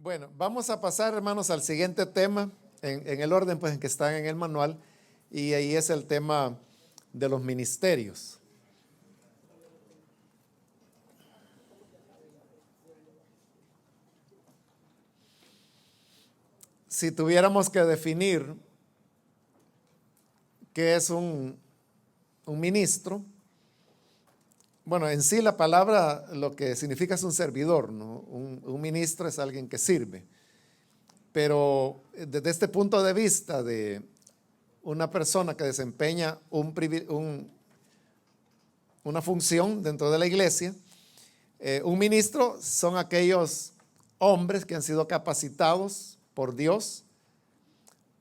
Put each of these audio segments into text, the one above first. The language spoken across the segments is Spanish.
Bueno, vamos a pasar, hermanos, al siguiente tema, en el orden pues en que están en el manual, y ahí es el tema de los ministerios. Si tuviéramos que definir qué es un ministro, bueno, en sí la palabra lo que significa es un servidor, ¿no? Un ministro es alguien que sirve. Pero desde este punto de vista de una persona que desempeña una función dentro de la iglesia, un ministro son aquellos hombres que han sido capacitados por Dios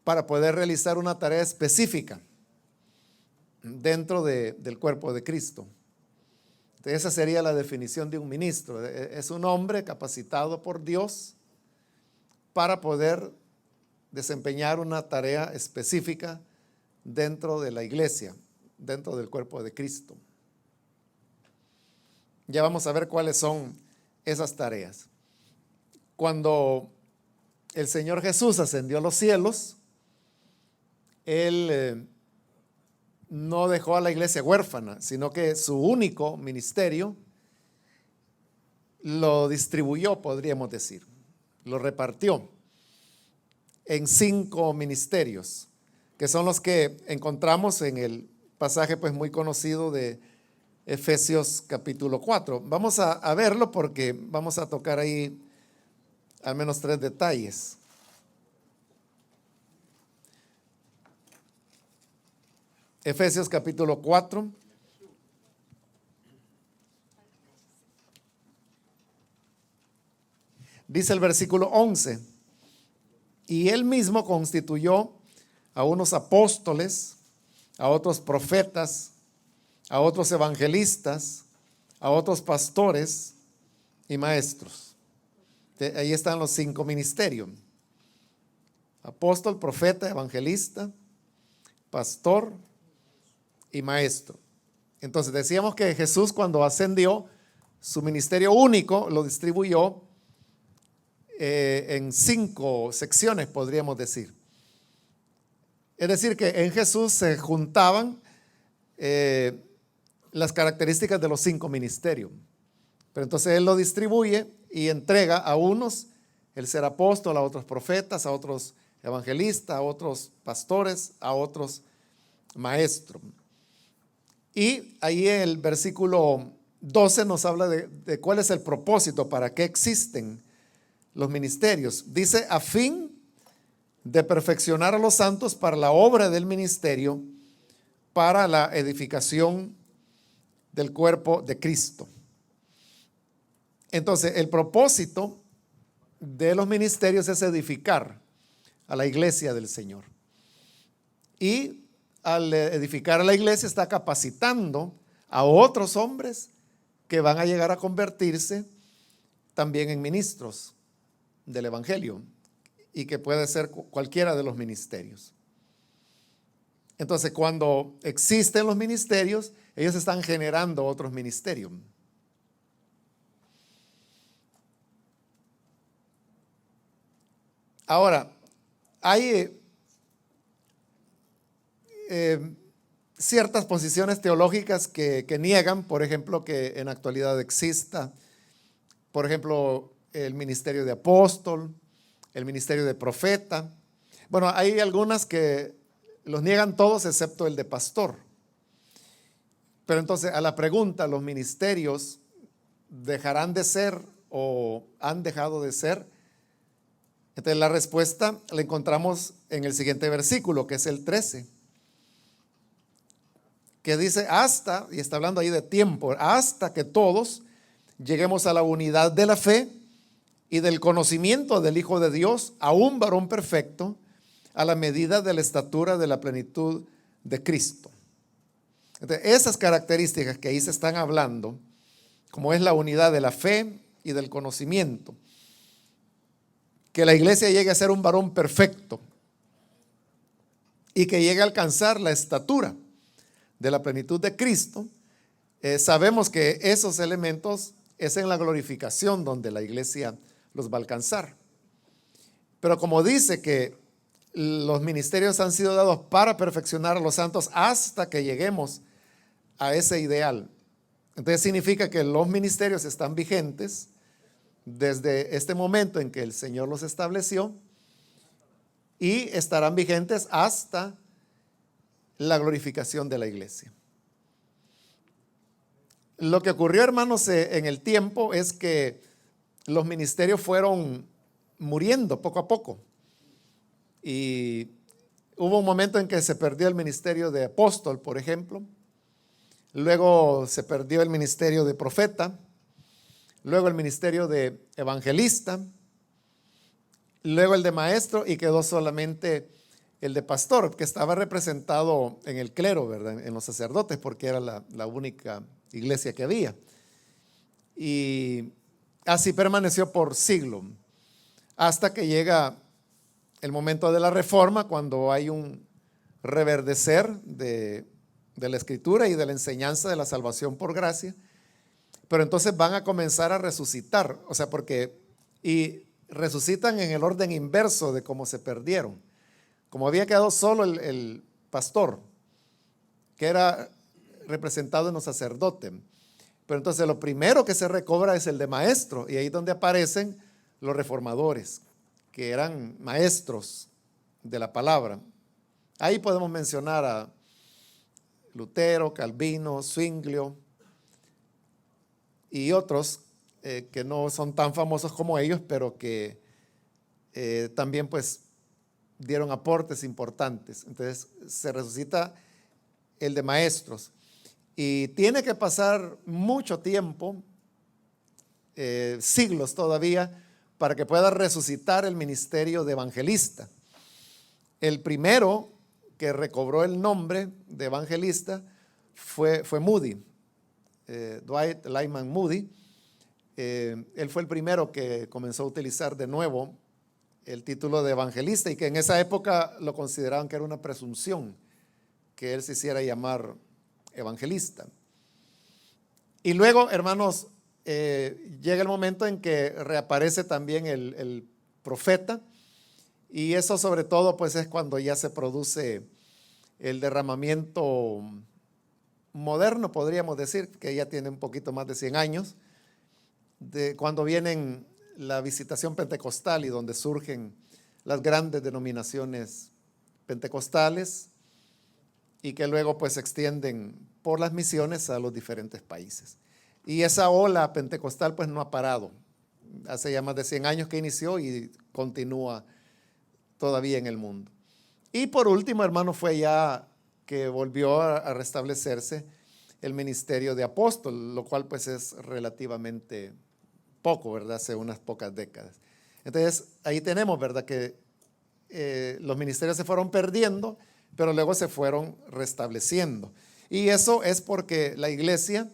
para poder realizar una tarea específica dentro del cuerpo de Cristo. Entonces, esa sería la definición de un ministro. Es un hombre capacitado por Dios para poder desempeñar una tarea específica dentro de la iglesia, dentro del cuerpo de Cristo. Ya vamos a ver cuáles son esas tareas. Cuando el Señor Jesús ascendió a los cielos, Él no dejó a la iglesia huérfana, sino que su único ministerio lo distribuyó, podríamos decir, lo repartió en 5 ministerios, que son los que encontramos en el pasaje pues muy conocido de Efesios capítulo 4. Vamos a verlo porque vamos a tocar ahí al menos 3 detalles. Efesios capítulo 4. Dice el versículo 11: y él mismo constituyó a unos apóstoles, a otros profetas, a otros evangelistas, a otros pastores y maestros. Ahí están los 5 ministerios: apóstol, profeta, evangelista, pastor y maestro. Entonces decíamos que Jesús, cuando ascendió, su ministerio único lo distribuyó en 5 secciones, podríamos decir. Es decir, que en Jesús se juntaban las características de los 5 ministerios. Pero entonces Él lo distribuye y entrega a unos el ser apóstol, a otros profetas, a otros evangelistas, a otros pastores, a otros maestros. Y ahí el versículo 12 nos habla de cuál es el propósito, para qué existen los ministerios. Dice: a fin de perfeccionar a los santos para la obra del ministerio, para la edificación del cuerpo de Cristo. Entonces, el propósito de los ministerios es edificar a la iglesia del Señor. Y al edificar a la iglesia está capacitando a otros hombres que van a llegar a convertirse también en ministros del evangelio, y que puede ser cualquiera de los ministerios. Entonces, cuando existen los ministerios, ellos están generando otros ministerios. Ahora, hay ciertas posiciones teológicas que niegan, por ejemplo, que en la actualidad exista, por ejemplo, el ministerio de apóstol, el ministerio de profeta. Bueno, hay algunas que los niegan todos excepto el de pastor. Pero entonces, a la pregunta, ¿los ministerios dejarán de ser o han dejado de ser? Entonces la respuesta la encontramos en el siguiente versículo, que es el 13, que dice: hasta, y está hablando ahí de tiempo, hasta que todos lleguemos a la unidad de la fe y del conocimiento del Hijo de Dios, a un varón perfecto, a la medida de la estatura de la plenitud de Cristo. Entonces, esas características que ahí se están hablando, como es la unidad de la fe y del conocimiento, que la iglesia llegue a ser un varón perfecto y que llegue a alcanzar la estatura de la plenitud de Cristo, sabemos que esos elementos es en la glorificación donde la iglesia los va a alcanzar. Pero como dice que los ministerios han sido dados para perfeccionar a los santos hasta que lleguemos a ese ideal. Entonces significa que los ministerios están vigentes desde este momento en que el Señor los estableció y estarán vigentes hasta la glorificación de la iglesia. Lo que ocurrió, hermanos, en el tiempo es que los ministerios fueron muriendo poco a poco. Y hubo un momento en que se perdió el ministerio de apóstol, por ejemplo. Luego se perdió el ministerio de profeta. Luego el ministerio de evangelista. Luego el de maestro, y quedó solamente el de pastor, que estaba representado en el clero, ¿verdad? En los sacerdotes, porque era la única iglesia que había. Y así permaneció por siglos, hasta que llega el momento de la reforma, cuando hay un reverdecer de la escritura y de la enseñanza de la salvación por gracia. Pero entonces van a comenzar a resucitar, o sea, y resucitan en el orden inverso de cómo se perdieron. Como había quedado solo el pastor, que era representado en los sacerdotes. Pero entonces lo primero que se recobra es el de maestro, y ahí es donde aparecen los reformadores, que eran maestros de la palabra. Ahí podemos mencionar a Lutero, Calvino, Zwinglio y otros que no son tan famosos como ellos, pero que también pues dieron aportes importantes. Entonces se resucita el de maestros. Y tiene que pasar mucho tiempo, siglos todavía, para que pueda resucitar el ministerio de evangelista. El primero que recobró el nombre de evangelista fue Moody, Dwight Lyman Moody. Él fue el primero que comenzó a utilizar de nuevo el título de evangelista, y que en esa época lo consideraban que era una presunción que él se hiciera llamar evangelista. Y luego, hermanos, llega el momento en que reaparece también el profeta, y eso sobre todo pues es cuando ya se produce el derramamiento moderno, podríamos decir, que ya tiene un poquito más de 100 años, de cuando vienen la visitación pentecostal y donde surgen las grandes denominaciones pentecostales, y que luego pues se extienden por las misiones a los diferentes países. Y esa ola pentecostal pues no ha parado. Hace ya más de 100 años que inició y continúa todavía en el mundo. Y por último, hermano, fue ya que volvió a restablecerse el ministerio de apóstol, lo cual pues es relativamente poco, ¿verdad? Hace unas pocas décadas. Entonces ahí tenemos, ¿verdad? Que los ministerios se fueron perdiendo, pero luego se fueron restableciendo. Y eso es porque la iglesia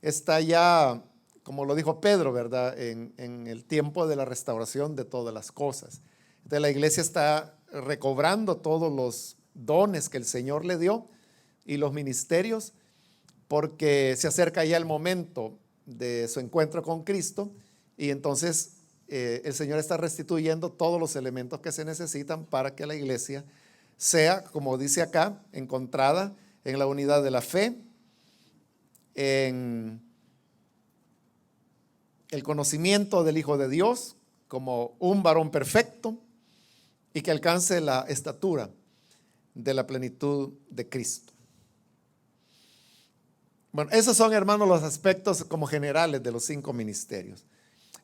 está ya, como lo dijo Pedro, ¿verdad? En el tiempo de la restauración de todas las cosas. Entonces la iglesia está recobrando todos los dones que el Señor le dio y los ministerios, porque se acerca ya el momento de su encuentro con Cristo, y entonces el Señor está restituyendo todos los elementos que se necesitan para que la iglesia sea, como dice acá, encontrada en la unidad de la fe, en el conocimiento del Hijo de Dios como un varón perfecto, y que alcance la estatura de la plenitud de Cristo. Bueno, esos son, hermanos, los aspectos como generales de los 5 ministerios.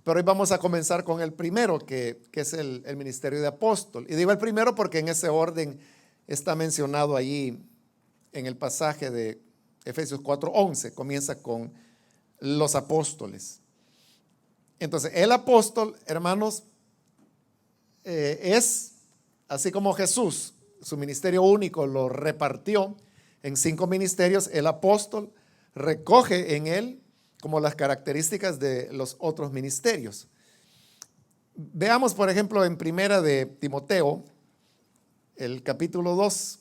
Pero hoy vamos a comenzar con el primero, que es el ministerio de apóstol. Y digo el primero porque en ese orden está mencionado allí en el pasaje de Efesios 4:11. Comienza con los apóstoles. Entonces, el apóstol, hermanos, es así como Jesús, su ministerio único lo repartió en 5 ministerios. El apóstol recoge en él como las características de los otros ministerios. Veamos, por ejemplo, en primera de Timoteo, el capítulo 2.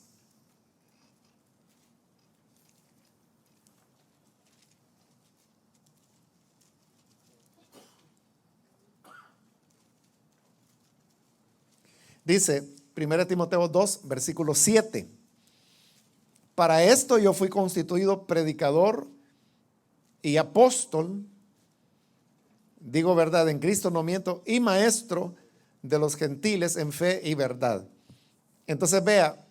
Dice 1 Timoteo 2, versículo 7. Para esto yo fui constituido predicador y apóstol, digo verdad en Cristo, no miento, y maestro de los gentiles en fe y verdad. Entonces vea,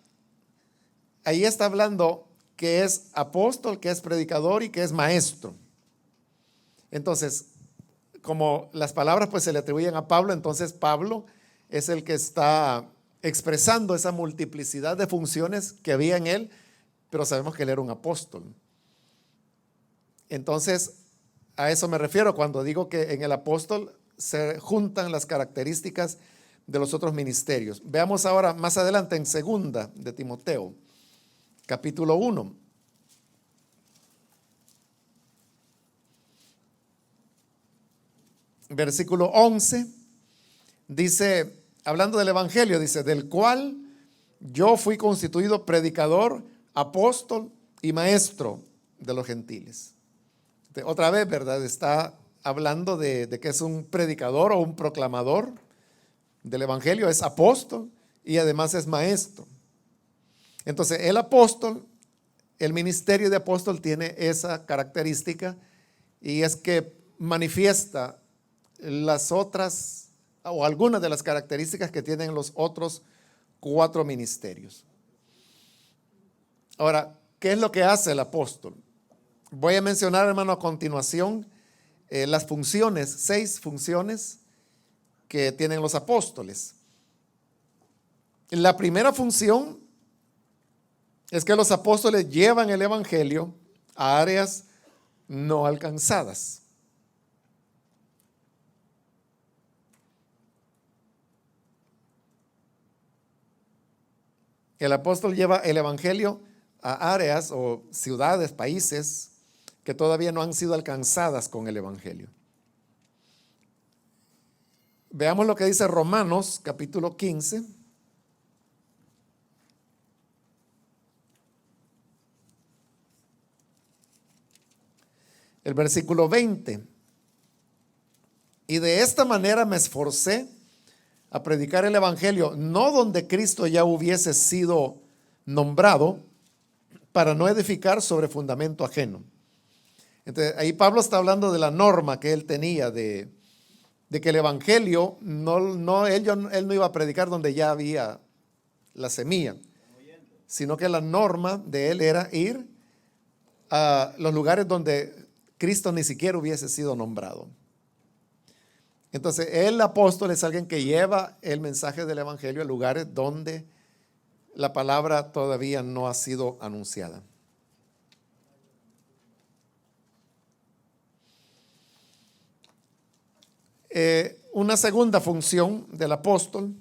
ahí está hablando que es apóstol, que es predicador y que es maestro. Entonces, como las palabras pues se le atribuyen a Pablo, entonces Pablo es el que está expresando esa multiplicidad de funciones que había en él, pero sabemos que él era un apóstol. Entonces, a eso me refiero cuando digo que en el apóstol se juntan las características de los otros ministerios. Veamos ahora más adelante en segunda de Timoteo, capítulo 1. Versículo 11, dice, hablando del evangelio, dice, del cual yo fui constituido predicador, apóstol y maestro de los gentiles. Otra vez, ¿verdad? Está hablando de que es un predicador o un proclamador del evangelio, es apóstol y además es maestro. Entonces, el apóstol, el ministerio de apóstol tiene esa característica, y es que manifiesta las otras o algunas de las características que tienen los otros 4 ministerios. Ahora, ¿qué es lo que hace el apóstol? Voy a mencionar, hermano, a continuación las funciones, 6 funciones que tienen los apóstoles. La primera función es que los apóstoles llevan el evangelio a áreas no alcanzadas. El apóstol lleva el evangelio a áreas o ciudades, países que todavía no han sido alcanzadas con el evangelio. Veamos lo que dice Romanos capítulo 15. El versículo 20. Y de esta manera me esforcé a predicar el evangelio, no donde Cristo ya hubiese sido nombrado, para no edificar sobre fundamento ajeno. Entonces, ahí Pablo está hablando de la norma que él tenía de que el evangelio, él no iba a predicar donde ya había la semilla, sino que la norma de él era ir a los lugares donde Cristo ni siquiera hubiese sido nombrado. Entonces, el apóstol es alguien que lleva el mensaje del evangelio a lugares donde la palabra todavía no ha sido anunciada. Una segunda función del apóstol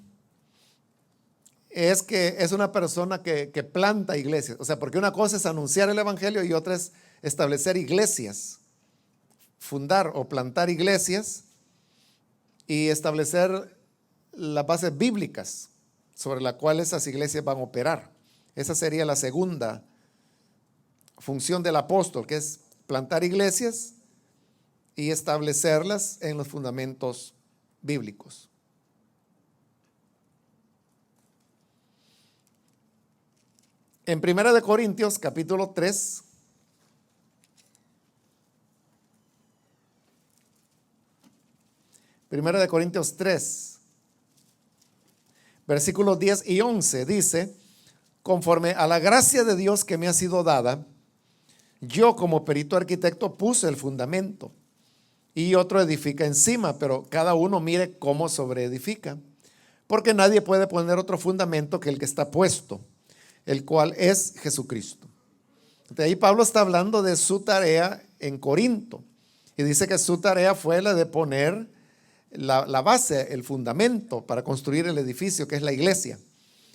es que es una persona que planta iglesias. O sea, porque una cosa es anunciar el evangelio y otra es establecer iglesias, fundar o plantar iglesias y establecer las bases bíblicas sobre las cuales esas iglesias van a operar. Esa sería la segunda función del apóstol, que es plantar iglesias y establecerlas en los fundamentos bíblicos. En 1 Corintios capítulo 3, Primera de Corintios 3, versículos 10 y 11 dice, conforme a la gracia de Dios que me ha sido dada, yo como perito arquitecto puse el fundamento y otro edifica encima, pero cada uno mire cómo sobreedifica, porque nadie puede poner otro fundamento que el que está puesto, el cual es Jesucristo. De ahí Pablo está hablando de su tarea en Corinto y dice que su tarea fue la de poner la base, el fundamento para construir el edificio que es la iglesia,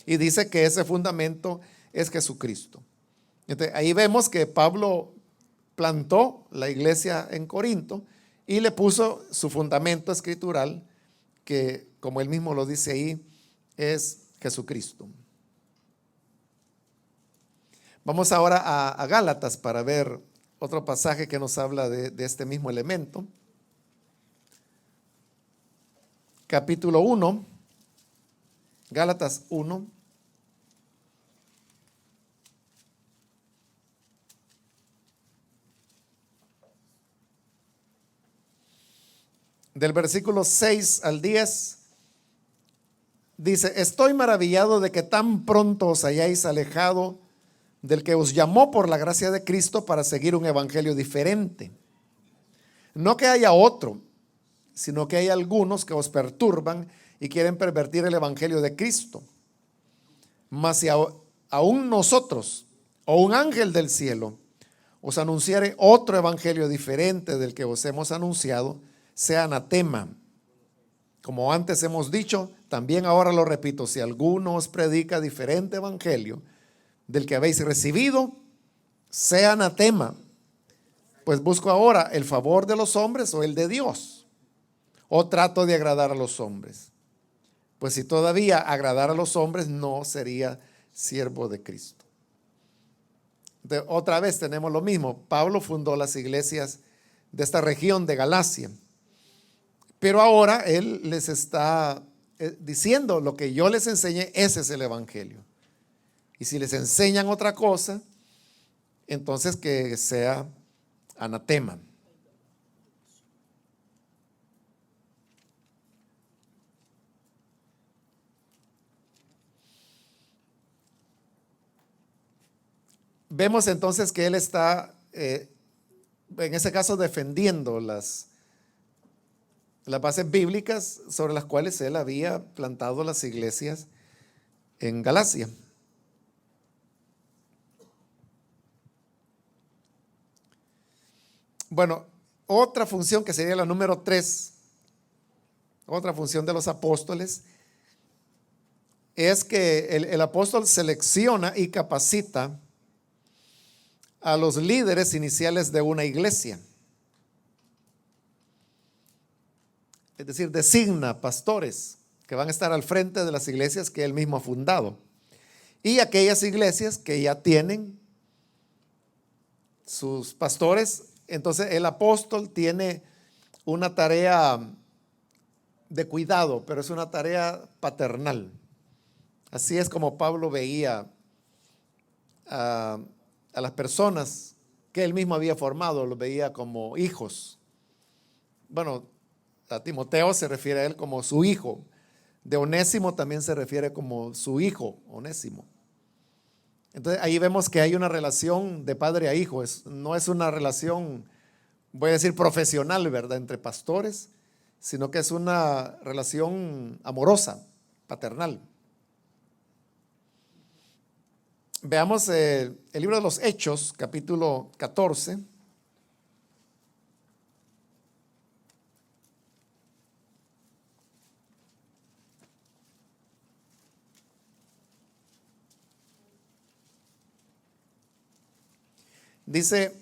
y dice que ese fundamento es Jesucristo. Entonces, ahí vemos que Pablo plantó la iglesia en Corinto y le puso su fundamento escritural, que como él mismo lo dice ahí, es Jesucristo. Vamos ahora a Gálatas para ver otro pasaje que nos habla de este mismo elemento. Capítulo 1, Gálatas 1. Del versículo 6 al 10, dice: estoy maravillado de que tan pronto os hayáis alejado del que os llamó por la gracia de Cristo para seguir un evangelio diferente. No que haya otro, sino que hay algunos que os perturban y quieren pervertir el evangelio de Cristo. Mas si aún nosotros o un ángel del cielo os anunciare otro evangelio diferente del que os hemos anunciado, sea anatema. Como antes hemos dicho, también ahora lo repito: si alguno os predica diferente evangelio del que habéis recibido, sea anatema. Pues busco ahora el favor de los hombres o el de Dios, o trato de agradar a los hombres. Pues si todavía agradar a los hombres, no sería siervo de Cristo. Entonces, otra vez tenemos lo mismo. Pablo fundó las iglesias de esta región de Galacia, pero ahora él les está diciendo: lo que yo les enseñé, ese es el evangelio. Y si les enseñan otra cosa, entonces que sea anatema. Vemos entonces que él está, en ese caso, defendiendo las bases bíblicas sobre las cuales él había plantado las iglesias en Galacia. Bueno, otra función que sería la número 3, otra función de los apóstoles, es que el apóstol selecciona y capacita a los líderes iniciales de una iglesia. Es decir, designa pastores que van a estar al frente de las iglesias que él mismo ha fundado. Y aquellas iglesias que ya tienen sus pastores, entonces el apóstol tiene una tarea de cuidado, pero es una tarea paternal. Así es como Pablo veía a las personas que él mismo había formado, los veía como hijos. Bueno, a Timoteo se refiere a él como su hijo. De Onésimo también se refiere como su hijo, Onésimo. Entonces ahí vemos que hay una relación de padre a hijo. No es una relación, voy a decir, profesional, ¿verdad?, entre pastores, sino que es una relación amorosa, paternal. Veamos el libro de los Hechos, capítulo 14. Dice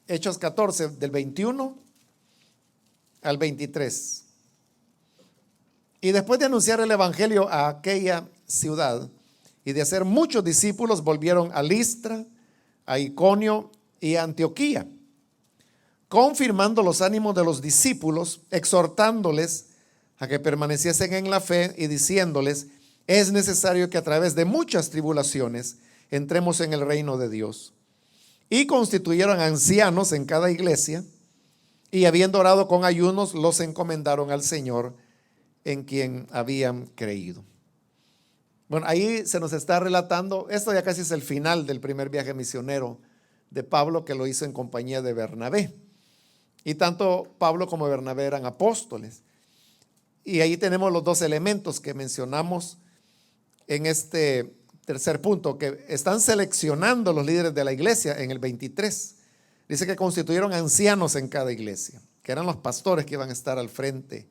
Hechos 14, del 21 al 23. Y después de anunciar el evangelio a aquella ciudad y de hacer muchos discípulos, volvieron a Listra, a Iconio y a Antioquía, confirmando los ánimos de los discípulos, exhortándoles a que permaneciesen en la fe y diciéndoles: es necesario que a través de muchas tribulaciones entremos en el reino de Dios. Y constituyeron ancianos en cada iglesia, y habiendo orado con ayunos, los encomendaron al Señor en quien habían creído. Bueno, ahí se nos está relatando, esto ya casi es el final del primer viaje misionero de Pablo, que lo hizo en compañía de Bernabé. Y tanto Pablo como Bernabé eran apóstoles. Y ahí tenemos los dos elementos que mencionamos en este tercer punto, que están seleccionando los líderes de la iglesia en el 23. Dice que constituyeron ancianos en cada iglesia, que eran los pastores que iban a estar al frente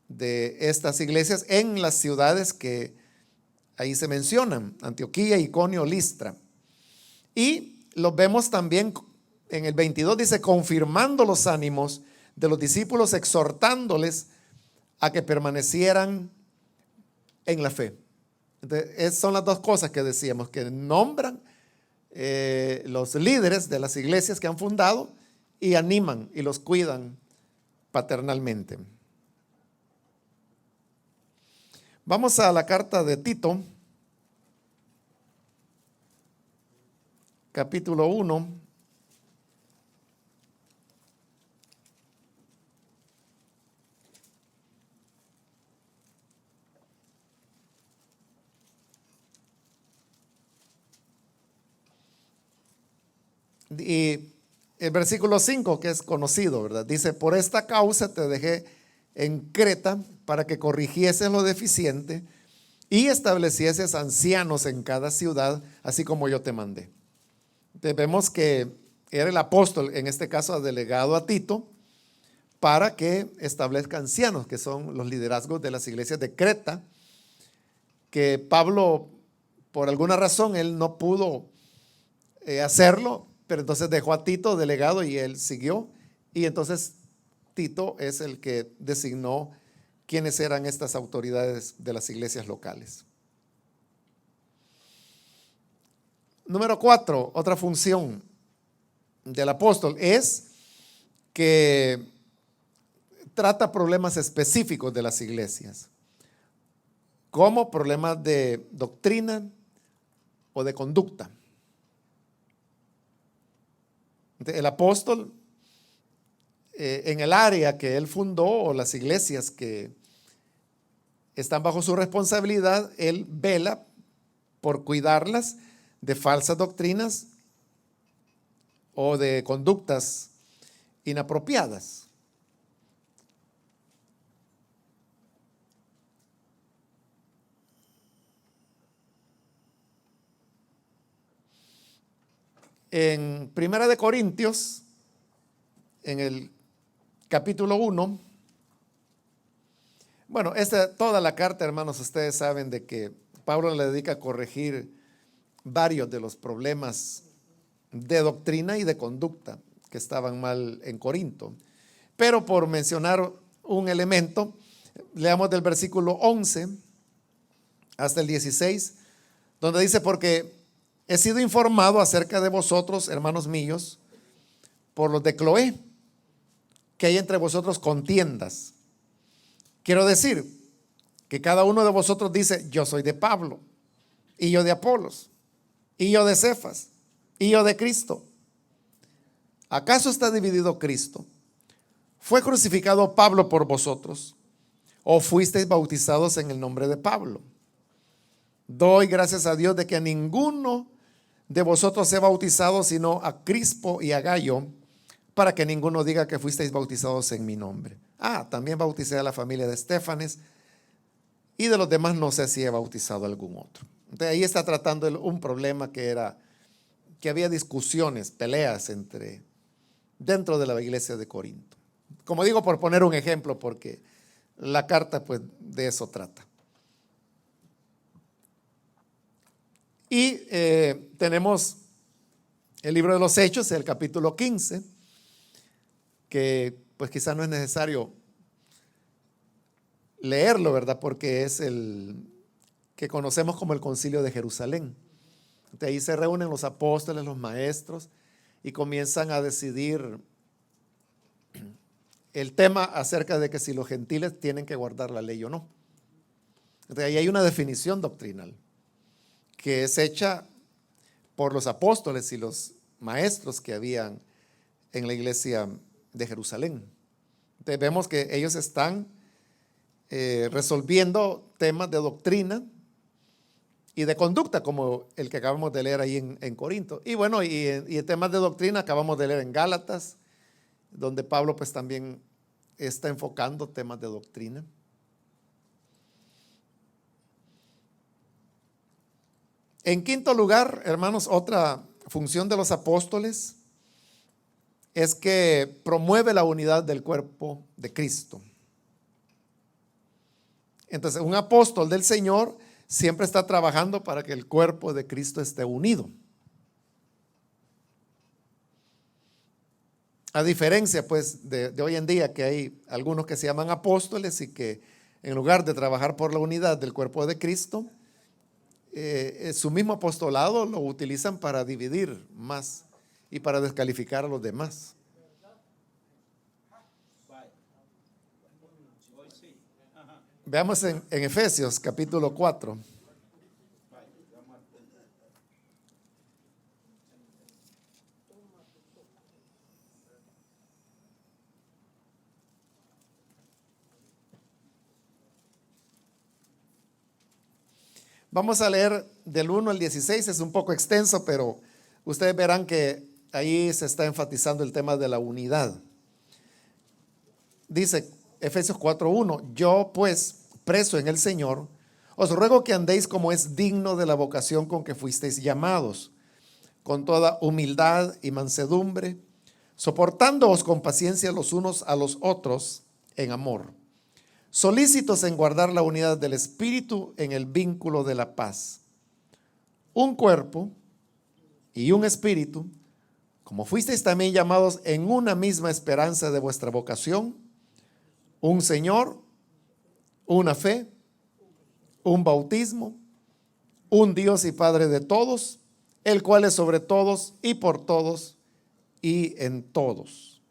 de estas iglesias en las ciudades que ahí se mencionan: Antioquía, Iconio, Listra. Y los vemos también en el 22, dice: confirmando los ánimos de los discípulos, exhortándoles a que permanecieran en la fe. Entonces, son las dos cosas que decíamos, que nombran los líderes de las iglesias que han fundado y animan y los cuidan paternalmente. Vamos a la carta de Tito, capítulo 1. Y el versículo 5, que es conocido, ¿verdad? Dice: por esta causa te dejé en Creta para que corrigieses lo deficiente y establecieses ancianos en cada ciudad, así como yo te mandé. Entonces, vemos que era el apóstol, en este caso, ha delegado a Tito para que establezca ancianos, que son los liderazgos de las iglesias de Creta, que Pablo, por alguna razón, él no pudo hacerlo, pero entonces dejó a Tito delegado y él siguió. Y entonces Tito es el que designó quiénes eran estas autoridades de las iglesias locales. Número 4, otra función del apóstol es que trata problemas específicos de las iglesias, como problemas de doctrina o de conducta. El apóstol, en el área que él fundó o las iglesias que están bajo su responsabilidad, él vela por cuidarlas de falsas doctrinas o de conductas inapropiadas. En Primera de Corintios, en el capítulo 1, bueno, toda la carta, hermanos, ustedes saben de que Pablo le dedica a corregir varios de los problemas de doctrina y de conducta que estaban mal en Corinto. Pero por mencionar un elemento, leamos del versículo 11 hasta el 16, donde dice: porque he sido informado acerca de vosotros, hermanos míos, por los de Cloé, que hay entre vosotros contiendas. Quiero decir que cada uno de vosotros dice: yo soy de Pablo, y yo de Apolos, y yo de Cefas, y yo de Cristo. ¿Acaso está dividido Cristo? ¿Fue crucificado Pablo por vosotros? ¿O fuisteis bautizados en el nombre de Pablo? Doy gracias a Dios de que a ninguno de vosotros he bautizado sino a Crispo y a Gayo, para que ninguno diga que fuisteis bautizados en mi nombre. También bauticé a la familia de Estéfanes, y de los demás no sé si he bautizado a algún otro. Entonces ahí está tratando un problema que había discusiones, peleas dentro de la iglesia de Corinto. Como digo, por poner un ejemplo, porque la carta pues de eso trata. Y tenemos el libro de los Hechos, el capítulo 15, que pues quizás no es necesario leerlo, ¿verdad? Porque es el que conocemos como el Concilio de Jerusalén. De ahí se reúnen los apóstoles, los maestros, y comienzan a decidir el tema acerca de que si los gentiles tienen que guardar la ley o no. Entonces ahí hay una definición doctrinal que es hecha por los apóstoles y los maestros que habían en la iglesia de Jerusalén. Entonces vemos que ellos están resolviendo temas de doctrina y de conducta, como el que acabamos de leer ahí en Corinto. Y bueno, y en temas de doctrina acabamos de leer en Gálatas, donde Pablo pues también está enfocando temas de doctrina. En quinto lugar, hermanos, otra función de los apóstoles es que promueve la unidad del cuerpo de Cristo. Entonces, un apóstol del Señor siempre está trabajando para que el cuerpo de Cristo esté unido. A diferencia pues de hoy en día, que hay algunos que se llaman apóstoles y que en lugar de trabajar por la unidad del cuerpo de Cristo, su mismo apostolado lo utilizan para dividir más y para descalificar a los demás. Veamos en Efesios capítulo 4. Vamos a leer del 1 al 16, es un poco extenso, pero ustedes verán que ahí se está enfatizando el tema de la unidad. Dice Efesios 4:1, yo pues, preso en el Señor, os ruego que andéis como es digno de la vocación con que fuisteis llamados, con toda humildad y mansedumbre, soportándoos con paciencia los unos a los otros en amor, solícitos en guardar la unidad del Espíritu en el vínculo de la paz. Un cuerpo y un espíritu, como fuisteis también llamados en una misma esperanza de vuestra vocación, un Señor, una fe, un bautismo, un Dios y Padre de todos, el cual es sobre todos y por todos y en todos.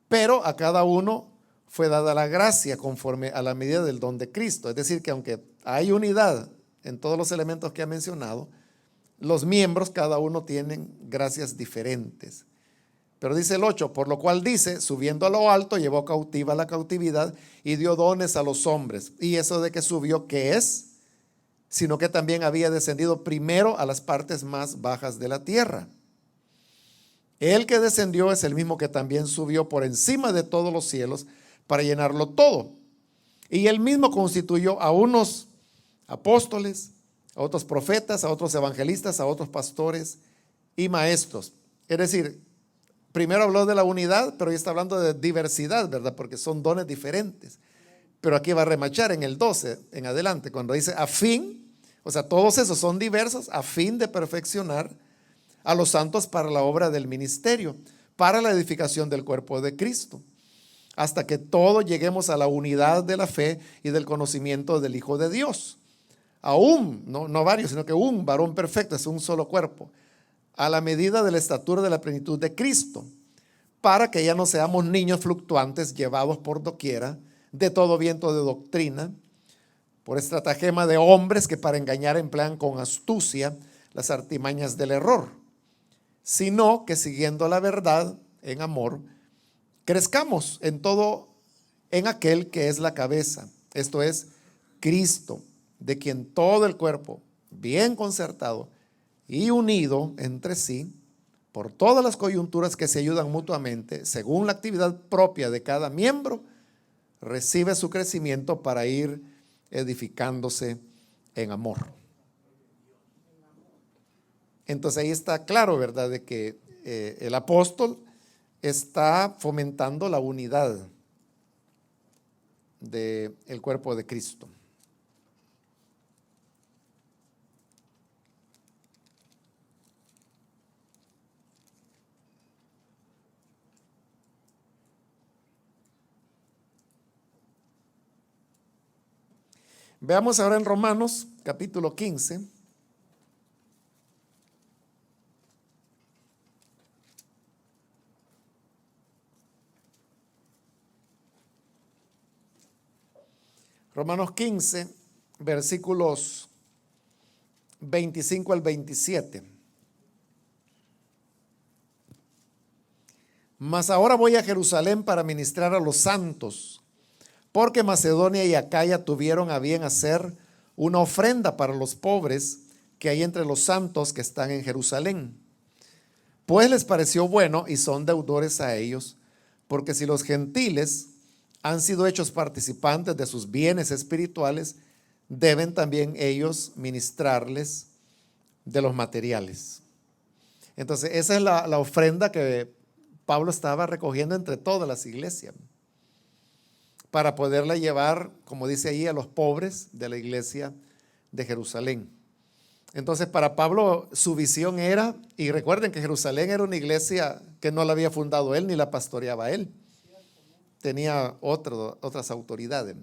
Pero a cada uno fue dada la gracia conforme a la medida del don de Cristo. Es decir, que aunque hay unidad en todos los elementos que ha mencionado, los miembros cada uno tienen gracias diferentes. Pero dice el 8, por lo cual dice, subiendo a lo alto, llevó cautiva la cautividad y dio dones a los hombres. Y eso de que subió, ¿qué es? Sino que también había descendido primero a las partes más bajas de la tierra. El que descendió es el mismo que también subió por encima de todos los cielos para llenarlo todo. Y él mismo constituyó a unos apóstoles, a otros profetas, a otros evangelistas, a otros pastores y maestros. Es decir, primero habló de la unidad, pero ya está hablando de diversidad, ¿verdad? Porque son dones diferentes. Pero aquí va a remachar en el 12 en adelante, cuando dice a fin, o sea, todos esos son diversos, a fin de perfeccionar a los santos para la obra del ministerio, para la edificación del cuerpo de Cristo, hasta que todos lleguemos a la unidad de la fe y del conocimiento del Hijo de Dios. Aún, no varios, sino que un varón perfecto, es un solo cuerpo, a la medida de la estatura de la plenitud de Cristo, para que ya no seamos niños fluctuantes llevados por doquiera de todo viento de doctrina, por estratagema de hombres que para engañar emplean con astucia las artimañas del error, sino que siguiendo la verdad en amor, crezcamos en todo en aquel que es la cabeza, esto es Cristo, de quien todo el cuerpo, bien concertado y unido entre sí, por todas las coyunturas que se ayudan mutuamente, según la actividad propia de cada miembro, recibe su crecimiento para ir edificándose en amor. Entonces ahí está claro, ¿verdad?, de que el apóstol está fomentando la unidad del cuerpo de Cristo. Veamos ahora en Romanos capítulo 15. Romanos 15, versículos 25 al 27. Mas ahora voy a Jerusalén para ministrar a los santos, porque Macedonia y Acaya tuvieron a bien hacer una ofrenda para los pobres que hay entre los santos que están en Jerusalén. Pues les pareció bueno y son deudores a ellos, porque si los gentiles han sido hechos participantes de sus bienes espirituales, deben también ellos ministrarles de los materiales. Entonces, esa es la ofrenda que Pablo estaba recogiendo entre todas las iglesias, para poderla llevar, como dice ahí, a los pobres de la iglesia de Jerusalén. Entonces, para Pablo su visión era, y recuerden que Jerusalén era una iglesia que no la había fundado él ni la pastoreaba él, tenía otras autoridades.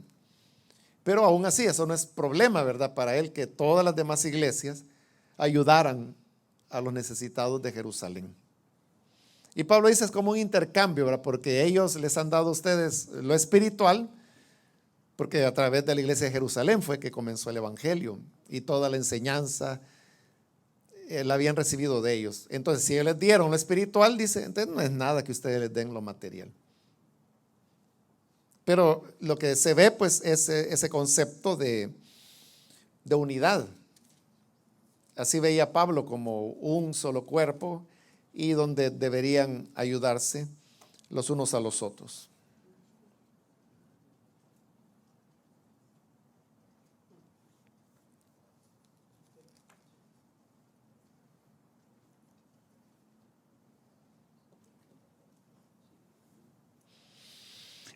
Pero aún así, eso no es problema, ¿verdad?, para él, que todas las demás iglesias ayudaran a los necesitados de Jerusalén. Y Pablo dice, es como un intercambio, ¿verdad?, porque ellos les han dado a ustedes lo espiritual, porque a través de la iglesia de Jerusalén fue que comenzó el evangelio y toda la enseñanza la habían recibido de ellos. Entonces, si ellos les dieron lo espiritual, dice, entonces no es nada que ustedes les den lo material. Pero lo que se ve, pues, es ese concepto de unidad. Así veía Pablo, como un solo cuerpo y donde deberían ayudarse los unos a los otros.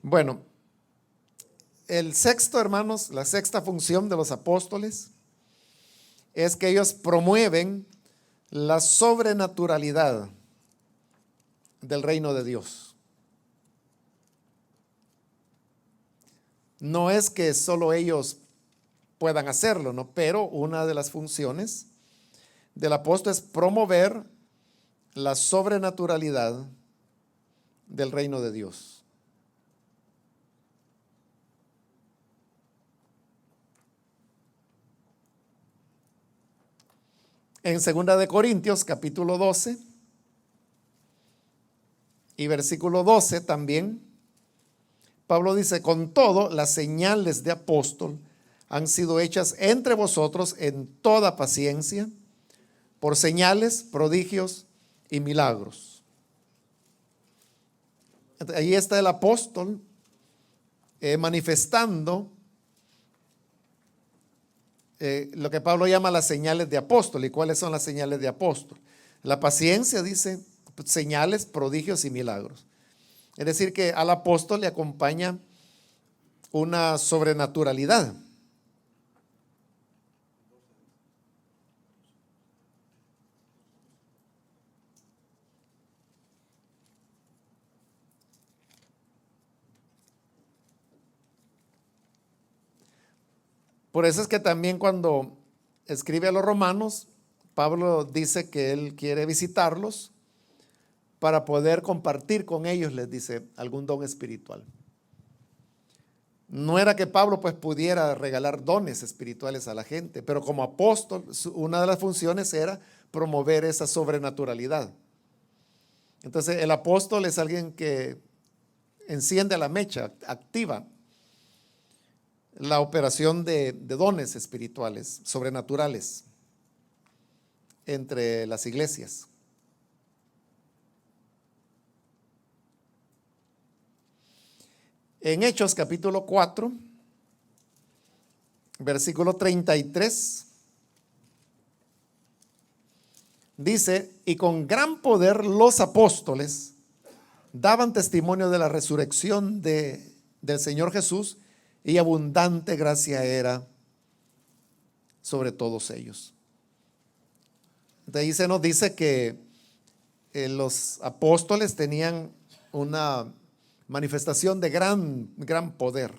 Bueno, el sexto, hermanos, la sexta función de los apóstoles es que ellos promueven la sobrenaturalidad del reino de Dios. No es que solo ellos puedan hacerlo, ¿no? Pero una de las funciones del apóstol es promover la sobrenaturalidad del reino de Dios. En 2 capítulo 12 y versículo 12 también, Pablo dice, con todo, las señales de apóstol han sido hechas entre vosotros en toda paciencia, por señales, prodigios y milagros. Ahí está el apóstol manifestando lo que Pablo llama las señales de apóstol. ¿Y cuáles son las señales de apóstol? La paciencia, dice, señales, prodigios y milagros. Es decir, que al apóstol le acompaña una sobrenaturalidad. Por eso es que también cuando escribe a los romanos, Pablo dice que él quiere visitarlos para poder compartir con ellos, les dice, algún don espiritual. No era que Pablo pues pudiera regalar dones espirituales a la gente, pero como apóstol, una de las funciones era promover esa sobrenaturalidad. Entonces el apóstol es alguien que enciende la mecha, activa la operación de dones espirituales, sobrenaturales, entre las iglesias. En Hechos capítulo 4, versículo 33, dice, y con gran poder los apóstoles daban testimonio de la resurrección del Señor Jesús, y abundante gracia era sobre todos ellos. De ahí se nos dice que los apóstoles tenían una manifestación de gran poder.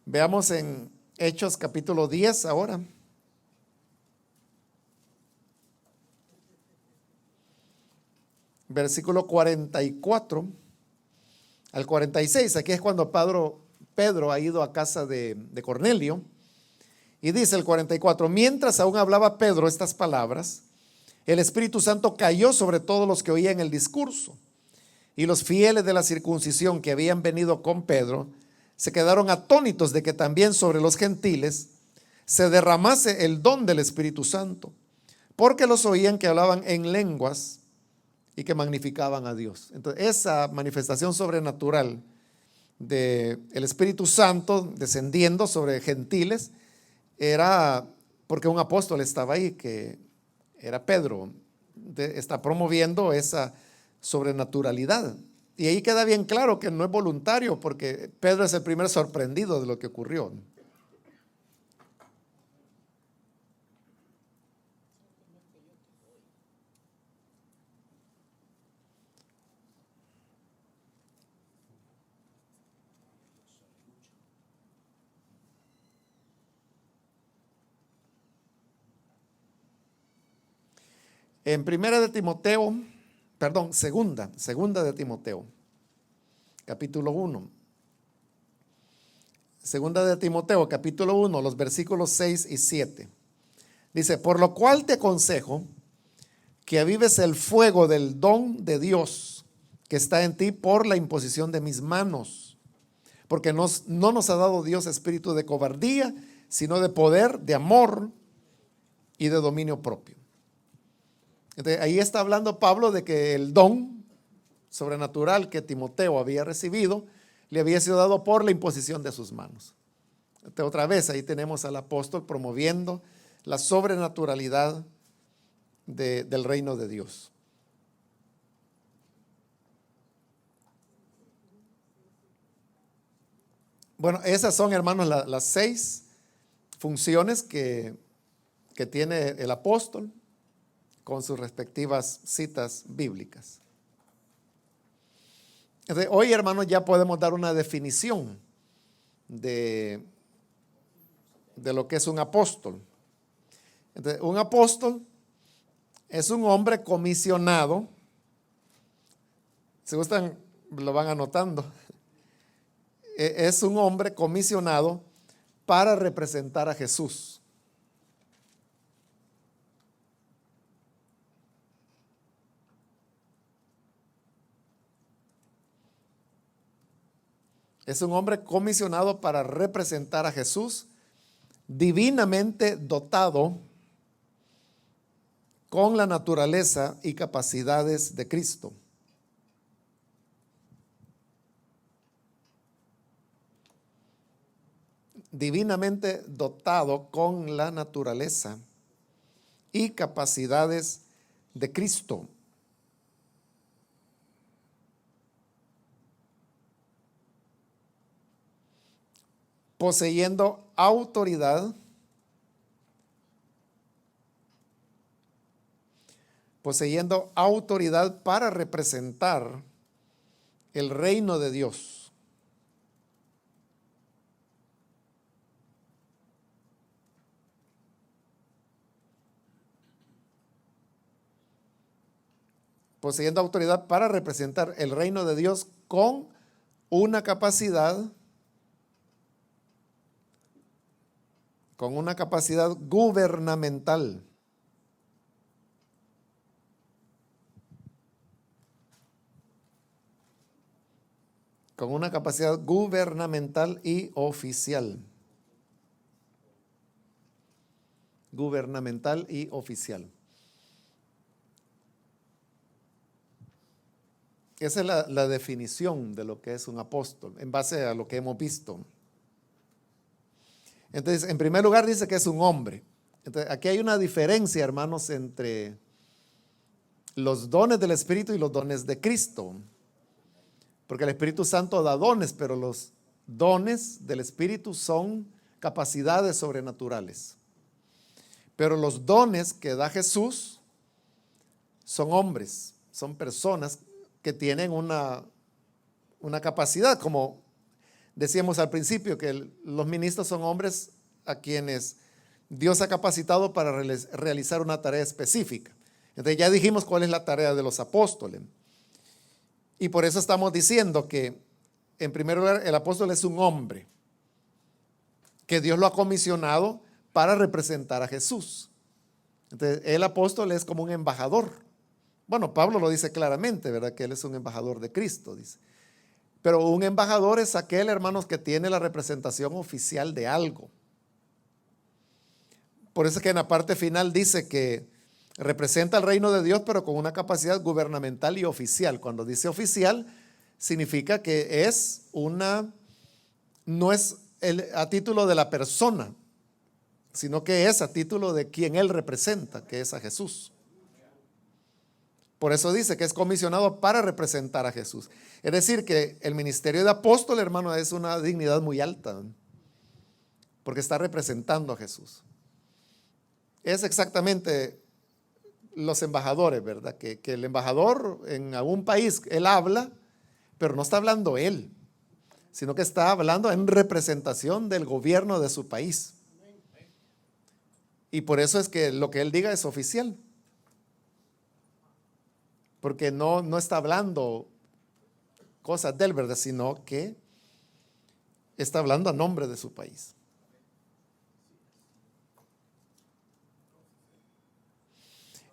Veamos en Hechos capítulo 10 ahora. Versículo 44 al 46. Aquí es cuando Pedro ha ido a casa de Cornelio. Y dice el 44, mientras aún hablaba Pedro estas palabras, el Espíritu Santo cayó sobre todos los que oían el discurso. Y los fieles de la circuncisión que habían venido con Pedro se quedaron atónitos de que también sobre los gentiles se derramase el don del Espíritu Santo, porque los oían que hablaban en lenguas y que magnificaban a Dios. Entonces, esa manifestación sobrenatural del Espíritu Santo descendiendo sobre gentiles era porque un apóstol estaba ahí, que era Pedro. Está promoviendo esa sobrenaturalidad. Y ahí queda bien claro que no es voluntario, porque Pedro es el primer sorprendido de lo que ocurrió. En primera de Timoteo, perdón, segunda de Timoteo, capítulo 1. Segunda de Timoteo, capítulo 1, los versículos 6 y 7. Dice: por lo cual te aconsejo que avives el fuego del don de Dios que está en ti por la imposición de mis manos. Porque no nos ha dado Dios espíritu de cobardía, sino de poder, de amor y de dominio propio. Entonces, ahí está hablando Pablo de que el don sobrenatural que Timoteo había recibido le había sido dado por la imposición de sus manos. Entonces, otra vez ahí tenemos al apóstol promoviendo la sobrenaturalidad del reino de Dios. Bueno, esas son, hermanos, las 6 funciones que tiene el apóstol con sus respectivas citas bíblicas. Entonces, hoy, hermanos, ya podemos dar una definición de lo que es un apóstol. Entonces, un apóstol es un hombre comisionado. Si gustan, lo van anotando. Es un hombre comisionado para representar a Jesús. Es un hombre comisionado para representar a Jesús, divinamente dotado con la naturaleza y capacidades de Cristo. Divinamente dotado con la naturaleza y capacidades de Cristo. Poseyendo autoridad para representar el reino de Dios. Poseyendo autoridad para representar el reino de Dios con una capacidad gubernamental. Con una capacidad gubernamental y oficial. Gubernamental y oficial. Esa es la definición de lo que es un apóstol, en base a lo que hemos visto. Entonces, en primer lugar dice que es un hombre. Entonces, aquí hay una diferencia, hermanos, entre los dones del Espíritu y los dones de Cristo. Porque el Espíritu Santo da dones, pero los dones del Espíritu son capacidades sobrenaturales. Pero los dones que da Jesús son hombres, son personas que tienen una capacidad, como decíamos al principio, que los ministros son hombres a quienes Dios ha capacitado para realizar una tarea específica. Entonces ya dijimos cuál es la tarea de los apóstoles. Y por eso estamos diciendo que, en primer lugar, el apóstol es un hombre que Dios lo ha comisionado para representar a Jesús. Entonces, el apóstol es como un embajador. Bueno, Pablo lo dice claramente, ¿verdad? Que él es un embajador de Cristo, dice. Pero un embajador es aquel, hermanos, que tiene la representación oficial de algo. Por eso es que en la parte final dice que representa el reino de Dios, pero con una capacidad gubernamental y oficial. Cuando dice oficial, significa que no es a título de la persona, sino que es a título de quien él representa, que es a Jesús. Por eso dice que es comisionado para representar a Jesús. Es decir, que el ministerio de apóstol, hermano, es una dignidad muy alta, porque está representando a Jesús. Es exactamente los embajadores, ¿verdad? Que el embajador en algún país, él habla, pero no está hablando él, sino que está hablando en representación del gobierno de su país. Y por eso es que lo que él diga es oficial. porque no está hablando cosas de él, ¿verdad? Sino que está hablando a nombre de su país.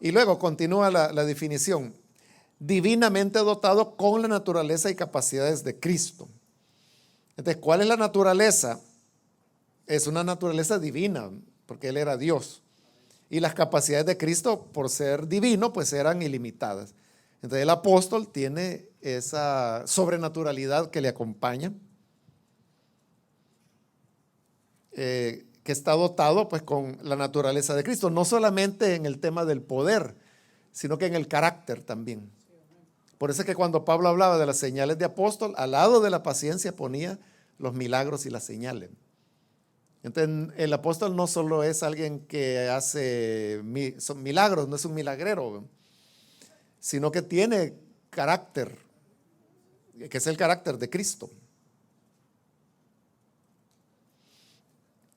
Y luego continúa la definición: divinamente dotado con la naturaleza y capacidades de Cristo. Entonces, ¿cuál es la naturaleza? Es una naturaleza divina, porque Él era Dios. Y las capacidades de Cristo, por ser divino, pues eran ilimitadas. Entonces, el apóstol tiene esa sobrenaturalidad que le acompaña, que está dotado pues con la naturaleza de Cristo, no solamente en el tema del poder, sino que en el carácter también. Por eso es que cuando Pablo hablaba de las señales de apóstol, al lado de la paciencia ponía los milagros y las señales. Entonces, el apóstol no solo es alguien que hace milagros, no es un milagrero, sino que tiene carácter, que es el carácter de Cristo.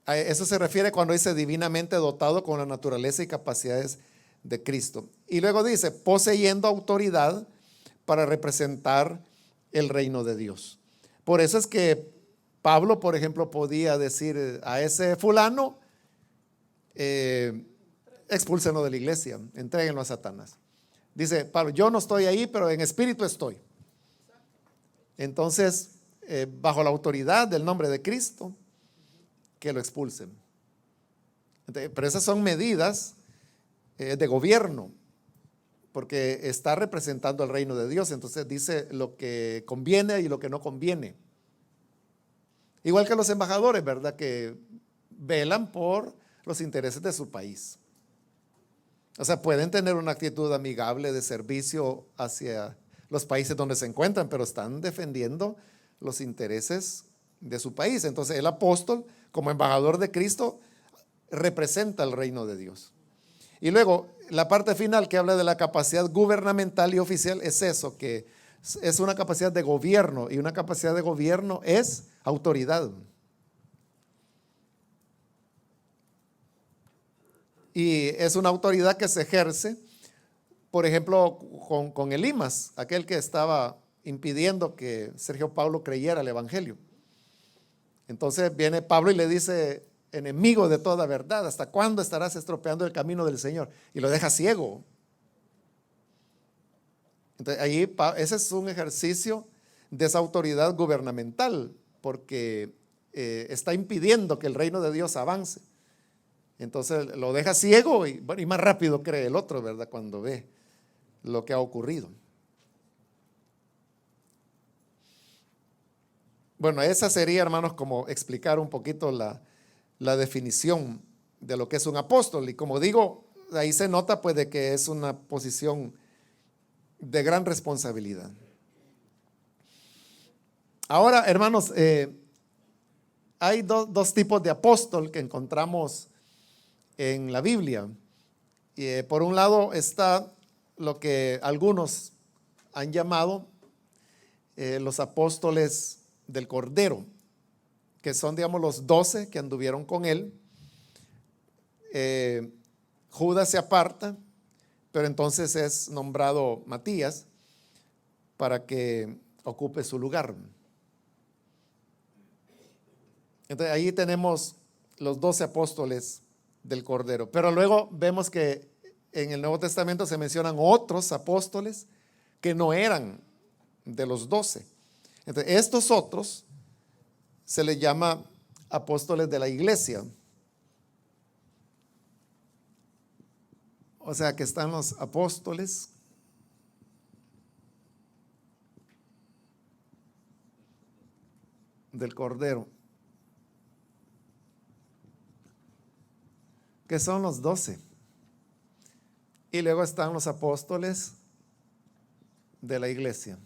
A eso se refiere cuando dice divinamente dotado con la naturaleza y capacidades de Cristo. Y luego dice, poseyendo autoridad para representar el reino de Dios. Por eso es que Pablo, por ejemplo, podía decir a ese fulano, expúlsenlo de la iglesia, entréguenlo a Satanás. Dice Pablo, yo no estoy ahí, pero en espíritu estoy. Entonces, bajo la autoridad del nombre de Cristo, que lo expulsen. Entonces, pero esas son medidas de gobierno, porque está representando el reino de Dios. Entonces dice lo que conviene y lo que no conviene. Igual que los embajadores, ¿verdad? Que velan por los intereses de su país. O sea, pueden tener una actitud amigable de servicio hacia los países donde se encuentran, pero están defendiendo los intereses de su país. Entonces el apóstol, como embajador de Cristo, representa el reino de Dios. Y luego la parte final que habla de la capacidad gubernamental y oficial es eso, que es una capacidad de gobierno, y una capacidad de gobierno es autoridad. Y es una autoridad que se ejerce, por ejemplo, con Elimas, aquel que estaba impidiendo que Sergio Paulo creyera el evangelio. Entonces viene Pablo y le dice, enemigo de toda verdad, ¿hasta cuándo estarás estropeando el camino del Señor? Y lo deja ciego. Entonces ahí ese es un ejercicio de esa autoridad gubernamental, porque está impidiendo que el reino de Dios avance. Entonces lo deja ciego y más rápido cree el otro, ¿verdad? Cuando ve lo que ha ocurrido. Bueno, esa sería, hermanos, como explicar un poquito la definición de lo que es un apóstol. Y como digo, ahí se nota pues de que es una posición de gran responsabilidad. Ahora, hermanos, hay dos tipos de apóstol que encontramos en la Biblia. Por un lado está lo que algunos han llamado los apóstoles del Cordero, que son, digamos, los 12 que anduvieron con él. Judas se aparta, pero entonces es nombrado Matías para que ocupe su lugar. Entonces ahí tenemos los 12 apóstoles del Cordero. Pero luego vemos que en el Nuevo Testamento se mencionan otros apóstoles que no eran de los 12. Entonces estos otros se les llama apóstoles de la iglesia. O sea que están los apóstoles del Cordero, que son los 12. Y luego están los apóstoles de la iglesia.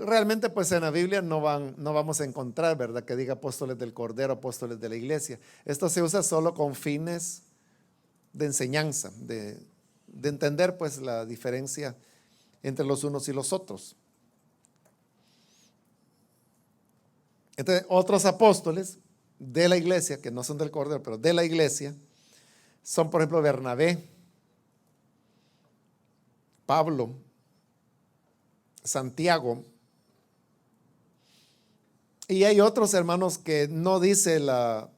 Realmente pues en la Biblia no vamos a encontrar, ¿verdad?, que diga apóstoles del Cordero, apóstoles de la iglesia. Esto se usa solo con fines de enseñanza, de entender pues la diferencia entre los unos y los otros. Entonces, otros apóstoles de la iglesia, que no son del Cordero, pero de la iglesia, son por ejemplo Bernabé, Pablo, Santiago, y hay otros hermanos que no dice la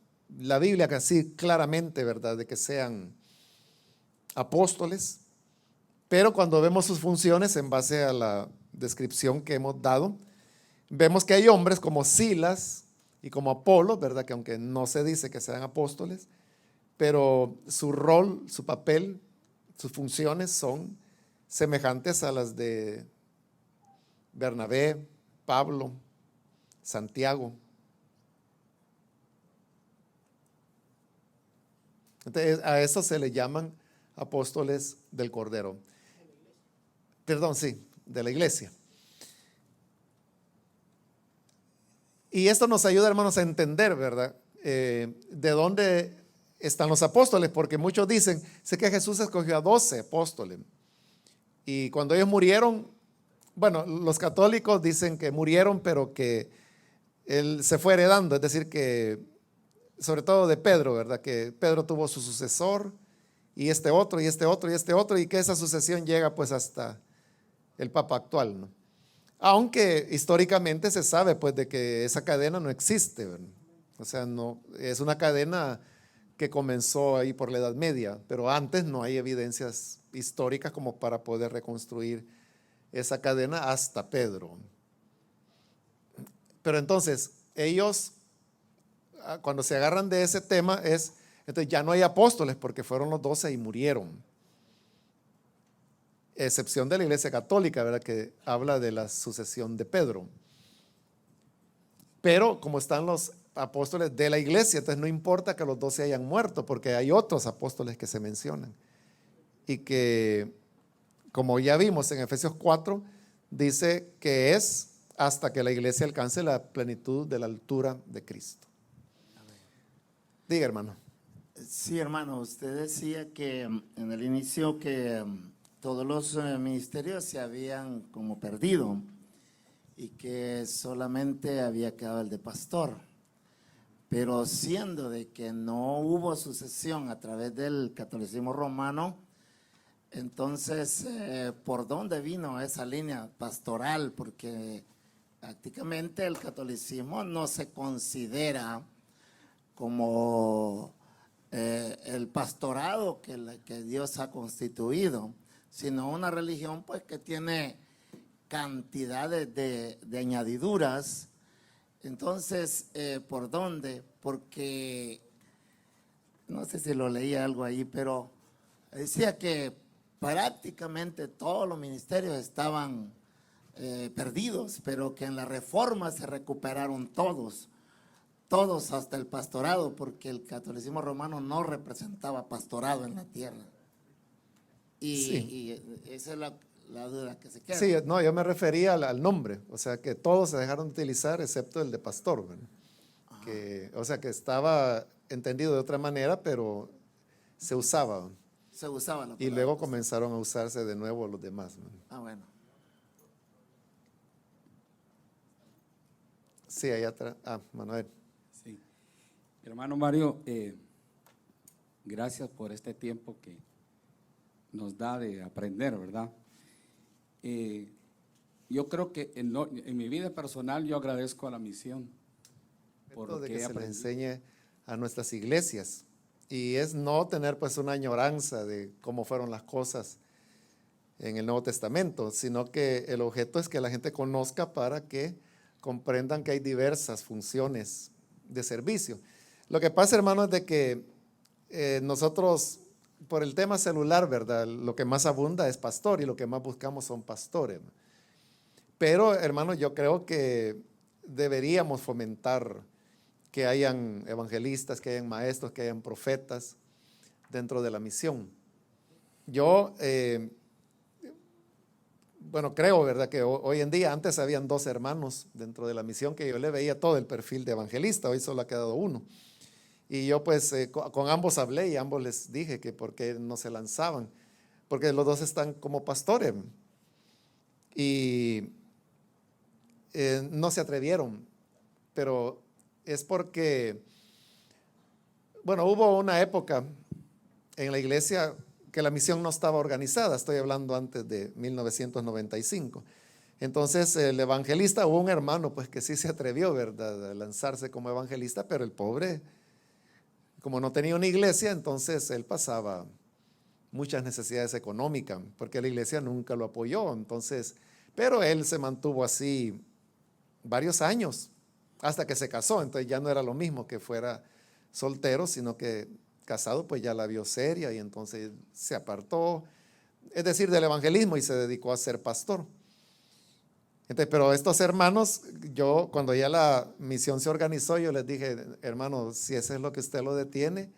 Biblia que así claramente, ¿verdad?, de que sean apóstoles, pero cuando vemos sus funciones en base a la descripción que hemos dado, vemos que hay hombres como Silas y como Apolo, ¿verdad?, que aunque no se dice que sean apóstoles, pero su rol, su papel, sus funciones son semejantes a las de Bernabé, Pablo, Santiago. Entonces, a eso se le llaman apóstoles del Cordero. Perdón, sí, de la iglesia. Y esto nos ayuda, hermanos, a entender, ¿verdad? De dónde están los apóstoles, porque muchos dicen, sé que Jesús escogió a 12 apóstoles. Y cuando ellos murieron, bueno, los católicos dicen que murieron, pero que él se fue heredando, es decir, que sobre todo de Pedro, ¿verdad? Que Pedro tuvo su sucesor y este otro, y este otro, y este otro, y que esa sucesión llega pues hasta el Papa actual, ¿no? Aunque históricamente se sabe pues de que esa cadena no existe, ¿verdad? O sea, no, es una cadena que comenzó ahí por la Edad Media, pero antes no hay evidencias históricas como para poder reconstruir esa cadena hasta Pedro. Pero entonces, ellos, cuando se agarran de ese tema, entonces ya no hay apóstoles porque fueron los 12 y murieron. Excepción de la Iglesia Católica, ¿verdad?, que habla de la sucesión de Pedro. Pero como están los apóstoles de la iglesia, entonces no importa que los 12 hayan muerto, porque hay otros apóstoles que se mencionan. Y que, como ya vimos en Efesios 4, dice que es hasta que la iglesia alcance la plenitud de la altura de Cristo. Diga, hermano. Sí, hermano, usted decía que en el inicio que todos los ministerios se habían como perdido y que solamente había quedado el de pastor. Pero siendo de que no hubo sucesión a través del catolicismo romano, entonces, ¿por dónde vino esa línea pastoral? Porque prácticamente el catolicismo no se considera como el pastorado que Dios ha constituido, sino una religión pues que tiene cantidades de añadiduras. Entonces, ¿por dónde? Porque, no sé si lo leí algo ahí, pero decía que prácticamente todos los ministerios estaban perdidos, pero que en la reforma se recuperaron todos hasta el pastorado, porque el catolicismo romano no representaba pastorado en la tierra. Y esa es la duda que se queda. Sí, no, yo me refería al nombre, o sea que todos se dejaron de utilizar excepto el de pastor, ¿verdad? O sea que estaba entendido de otra manera, pero se usaba. Se usaba la palabra. Y luego comenzaron a usarse de nuevo los demás, ¿no? Ah, bueno. Sí, allá atrás. Manuel. Sí. Hermano Mario, gracias por este tiempo que nos da de aprender, ¿verdad? Yo creo que en mi vida personal yo agradezco a la misión por lo De que que he se le aprendido. enseñe a nuestras iglesias, y es no tener pues una añoranza de cómo fueron las cosas en el Nuevo Testamento, sino que el objeto es que la gente conozca para que comprendan que hay diversas funciones de servicio. Lo que pasa, hermano, es de que nosotros, por el tema celular, ¿verdad?, lo que más abunda es pastor y lo que más buscamos son pastores. Pero, hermano, yo creo que deberíamos fomentar que hayan evangelistas, que hayan maestros, que hayan profetas dentro de la misión. Yo, bueno, creo, ¿verdad?, que hoy en día, antes habían 2 hermanos dentro de la misión que yo le veía todo el perfil de evangelista, hoy solo ha quedado uno. Y yo pues con ambos hablé y ambos les dije que por qué no se lanzaban, porque los 2 están como pastores. y no se atrevieron, pero es porque, bueno, hubo una época en la iglesia que la misión no estaba organizada, estoy hablando antes de 1995. Entonces el evangelista, hubo un hermano pues que sí se atrevió, ¿verdad?, a lanzarse como evangelista, pero el pobre, como no tenía una iglesia, entonces él pasaba muchas necesidades económicas, porque la iglesia nunca lo apoyó, entonces, pero él se mantuvo así varios años, hasta que se casó, entonces ya no era lo mismo que fuera soltero, sino que casado pues ya la vio seria y entonces se apartó, es decir, del evangelismo y se dedicó a ser pastor. Entonces, pero estos hermanos, yo cuando ya la misión se organizó, yo les dije, hermano, si eso es lo que usted lo detiene,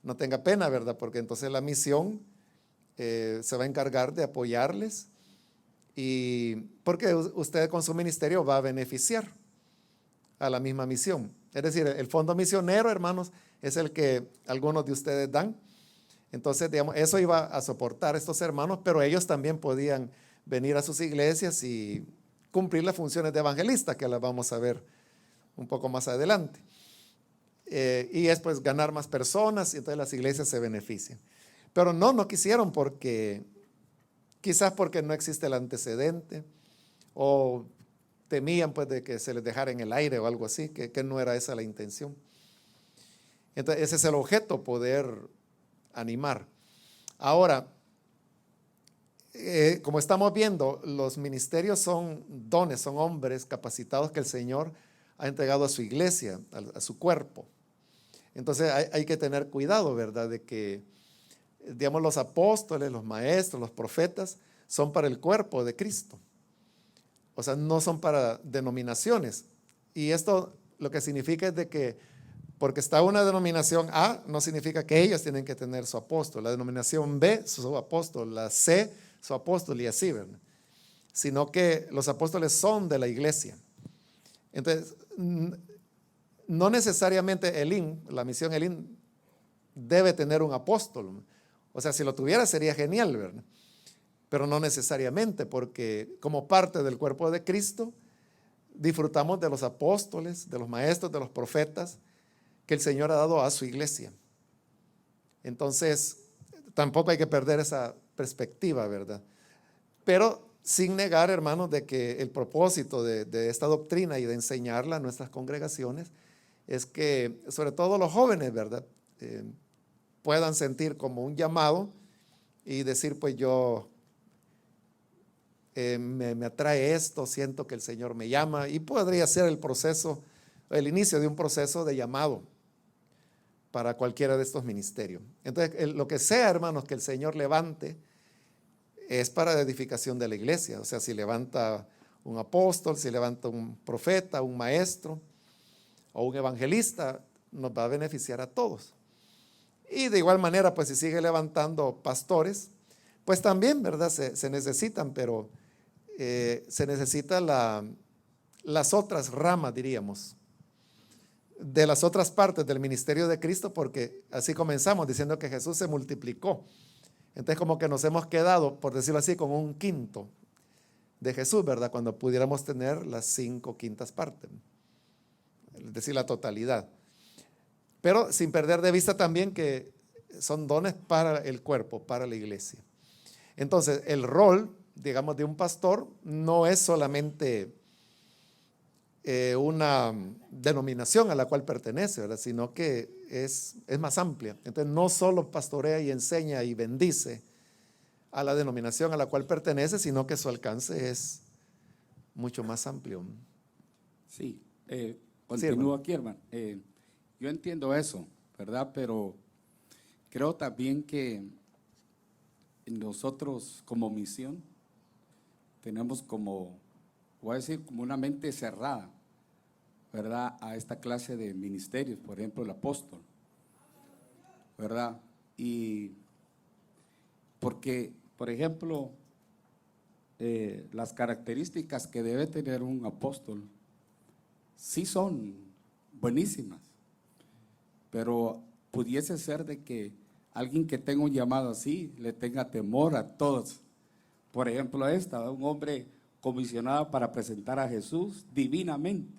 no tenga pena, ¿verdad? Porque entonces la misión se va a encargar de apoyarles y porque usted con su ministerio va a beneficiar a la misma misión. Es decir, el fondo misionero, hermanos, es el que algunos de ustedes dan. Entonces, digamos, eso iba a soportar a estos hermanos, pero ellos también podían venir a sus iglesias y cumplir las funciones de evangelista, que las vamos a ver un poco más adelante. Y es pues ganar más personas y entonces las iglesias se benefician. Pero no quisieron porque, quizás porque no existe el antecedente o temían pues de que se les dejara en el aire o algo así, que no era esa la intención. Entonces ese es el objeto, poder animar. Ahora, como estamos viendo, los ministerios son dones, son hombres capacitados que el Señor ha entregado a su iglesia, a su cuerpo. Entonces hay que tener cuidado, ¿verdad? De que, digamos, los apóstoles, los maestros, los profetas son para el cuerpo de Cristo. O sea, no son para denominaciones. Y esto lo que significa es de que porque está una denominación A, no significa que ellos tienen que tener su apóstol. La denominación B, su apóstol. La C, su apóstol y así, ¿verdad? Sino que los apóstoles son de la iglesia. Entonces, no necesariamente Elim, la misión Elim, debe tener un apóstol. O sea, si lo tuviera sería genial, ¿verdad? Pero no necesariamente, porque como parte del cuerpo de Cristo, disfrutamos de los apóstoles, de los maestros, de los profetas que el Señor ha dado a su iglesia. Entonces, tampoco hay que perder esa perspectiva, ¿verdad? Pero sin negar, hermanos, de que el propósito de esta doctrina y de enseñarla a nuestras congregaciones es que, sobre todo los jóvenes, ¿verdad?, puedan sentir como un llamado y decir, pues yo me atrae esto, siento que el Señor me llama, y podría ser el proceso, el inicio de un proceso de llamado para cualquiera de estos ministerios. Entonces, lo que sea, hermanos, que el Señor levante es para la edificación de la iglesia. O sea, si levanta un apóstol, si levanta un profeta, un maestro o un evangelista, nos va a beneficiar a todos. Y de igual manera, pues si sigue levantando pastores, pues también, ¿verdad? Se necesitan, pero se necesitan las otras ramas, diríamos, de las otras partes del ministerio de Cristo, porque así comenzamos diciendo que Jesús se multiplicó. Entonces como que nos hemos quedado, por decirlo así, con un quinto de Jesús, ¿verdad? Cuando pudiéramos tener las 5/5 partes, es decir, la totalidad. Pero sin perder de vista también que son dones para el cuerpo, para la iglesia. Entonces, el rol, digamos, de un pastor no es solamente una denominación a la cual pertenece, ¿verdad?, sino que es más amplia. Entonces, no solo pastorea y enseña y bendice a la denominación a la cual pertenece, sino que su alcance es mucho más amplio. Sí, continúo aquí, hermano. Yo entiendo eso, ¿verdad? Pero creo también que nosotros como misión tenemos como, voy a decir, como una mente cerrada, ¿verdad?, a esta clase de ministerios, por ejemplo, el apóstol, ¿verdad? Y porque, por ejemplo, las características que debe tener un apóstol sí son buenísimas, pero pudiese ser de que alguien que tenga un llamado así le tenga temor a todos. Por ejemplo, un hombre comisionada para presentar a Jesús divinamente.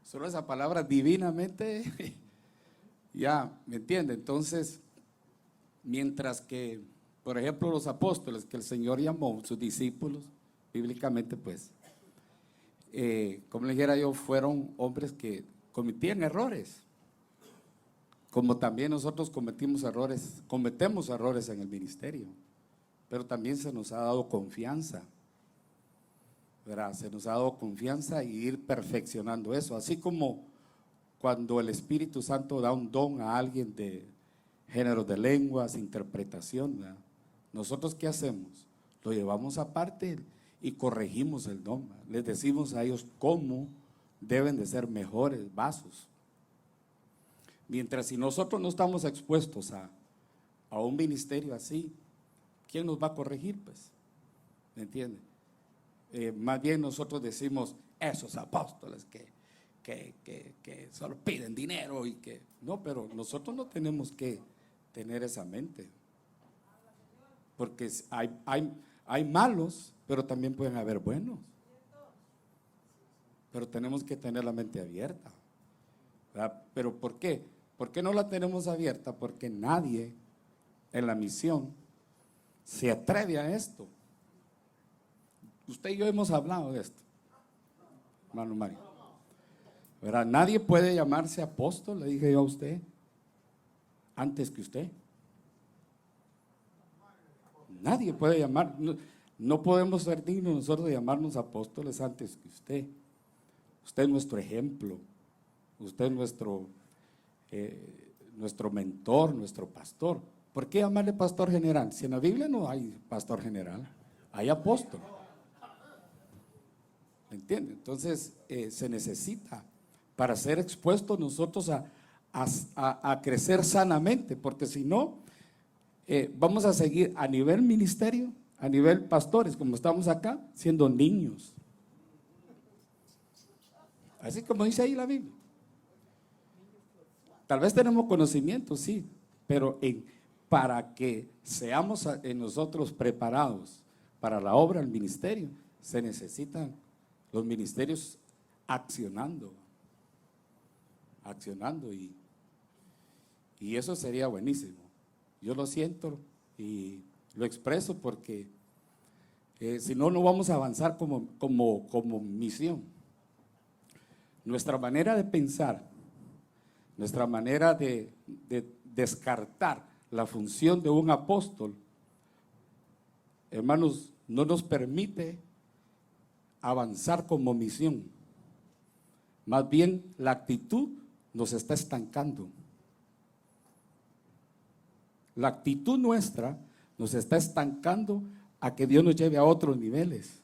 Solo esa palabra divinamente, ya, ¿me entiende? Entonces, mientras que, por ejemplo, los apóstoles que el Señor llamó, sus discípulos, bíblicamente pues, como le dijera yo, fueron hombres que cometían errores, como también nosotros cometemos errores en el ministerio, pero también se nos ha dado confianza, ¿verdad? Se nos ha dado confianza y ir perfeccionando eso, así como cuando el Espíritu Santo da un don a alguien de géneros de lenguas, interpretación, ¿verdad? Nosotros ¿qué hacemos? Lo llevamos aparte y corregimos el don, ¿verdad? Les decimos a ellos cómo deben de ser mejores vasos. Mientras si nosotros no estamos expuestos a un ministerio así, ¿quién nos va a corregir? Pues, ¿me entiende? Más bien nosotros decimos, esos apóstoles que solo piden dinero y que… No, pero nosotros no tenemos que tener esa mente. Porque hay malos, pero también pueden haber buenos. Pero tenemos que tener la mente abierta, ¿verdad? ¿Pero por qué? ¿Por qué no la tenemos abierta? Porque nadie en la misión se atreve a esto. Usted y yo hemos hablado de esto, hermano Mario, ¿verdad? Nadie puede llamarse apóstol, le dije yo a usted, antes que usted. Nadie puede llamar, no podemos ser dignos nosotros de llamarnos apóstoles antes que usted. Usted es nuestro ejemplo, usted es nuestro mentor, nuestro pastor. ¿Por qué llamarle pastor general? Si en la Biblia no hay pastor general, hay apóstol. ¿Me entiende? Entonces se necesita para ser expuestos nosotros a crecer sanamente, porque si no, vamos a seguir a nivel ministerio, a nivel pastores, como estamos acá, siendo niños. Así como dice ahí la Biblia. Tal vez tenemos conocimiento, sí, pero para que seamos nosotros preparados para la obra, el ministerio, se necesitan los ministerios accionando y eso sería buenísimo. Yo lo siento y lo expreso porque si no, no vamos a avanzar como misión. Nuestra manera de pensar, nuestra manera de descartar la función de un apóstol, hermanos, no nos permite avanzar como misión. Más bien, la actitud nos está estancando. La actitud nuestra nos está estancando a que Dios nos lleve a otros niveles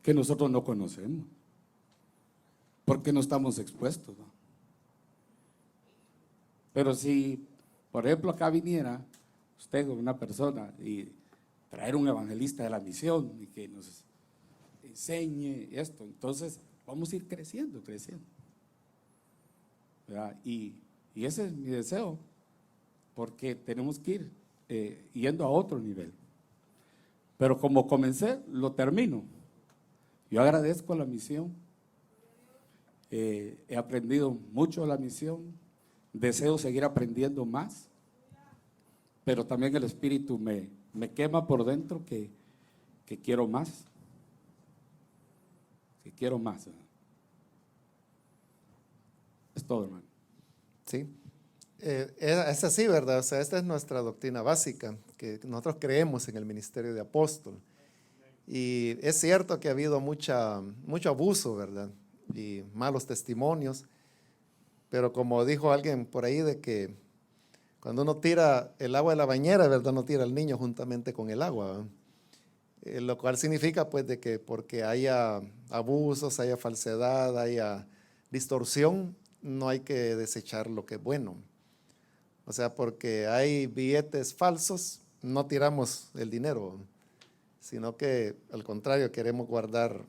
que nosotros no conocemos, porque no estamos expuestos, ¿no? Pero si, por ejemplo, acá viniera usted con una persona y traer un evangelista de la misión y que nos enseñe esto, entonces vamos a ir creciendo, ¿verdad? Y ese es mi deseo, porque tenemos que ir yendo a otro nivel. Pero como comencé, lo termino. Yo agradezco la misión, he aprendido mucho de la misión, deseo seguir aprendiendo más, pero también el Espíritu me quema por dentro que quiero más, Es todo, hermano. Sí, es así, ¿verdad? O sea, esta es nuestra doctrina básica, que nosotros creemos en el ministerio de apóstol. Y es cierto que ha habido mucho abuso, ¿verdad? Y malos testimonios, pero como dijo alguien por ahí, de que cuando uno tira el agua de la bañera, ¿verdad? No tira al niño juntamente con el agua, ¿verdad? Lo cual significa pues de que porque haya abusos, haya falsedad, haya distorsión, no hay que desechar lo que es bueno. O sea, porque hay billetes falsos, no tiramos el dinero, sino que al contrario queremos guardar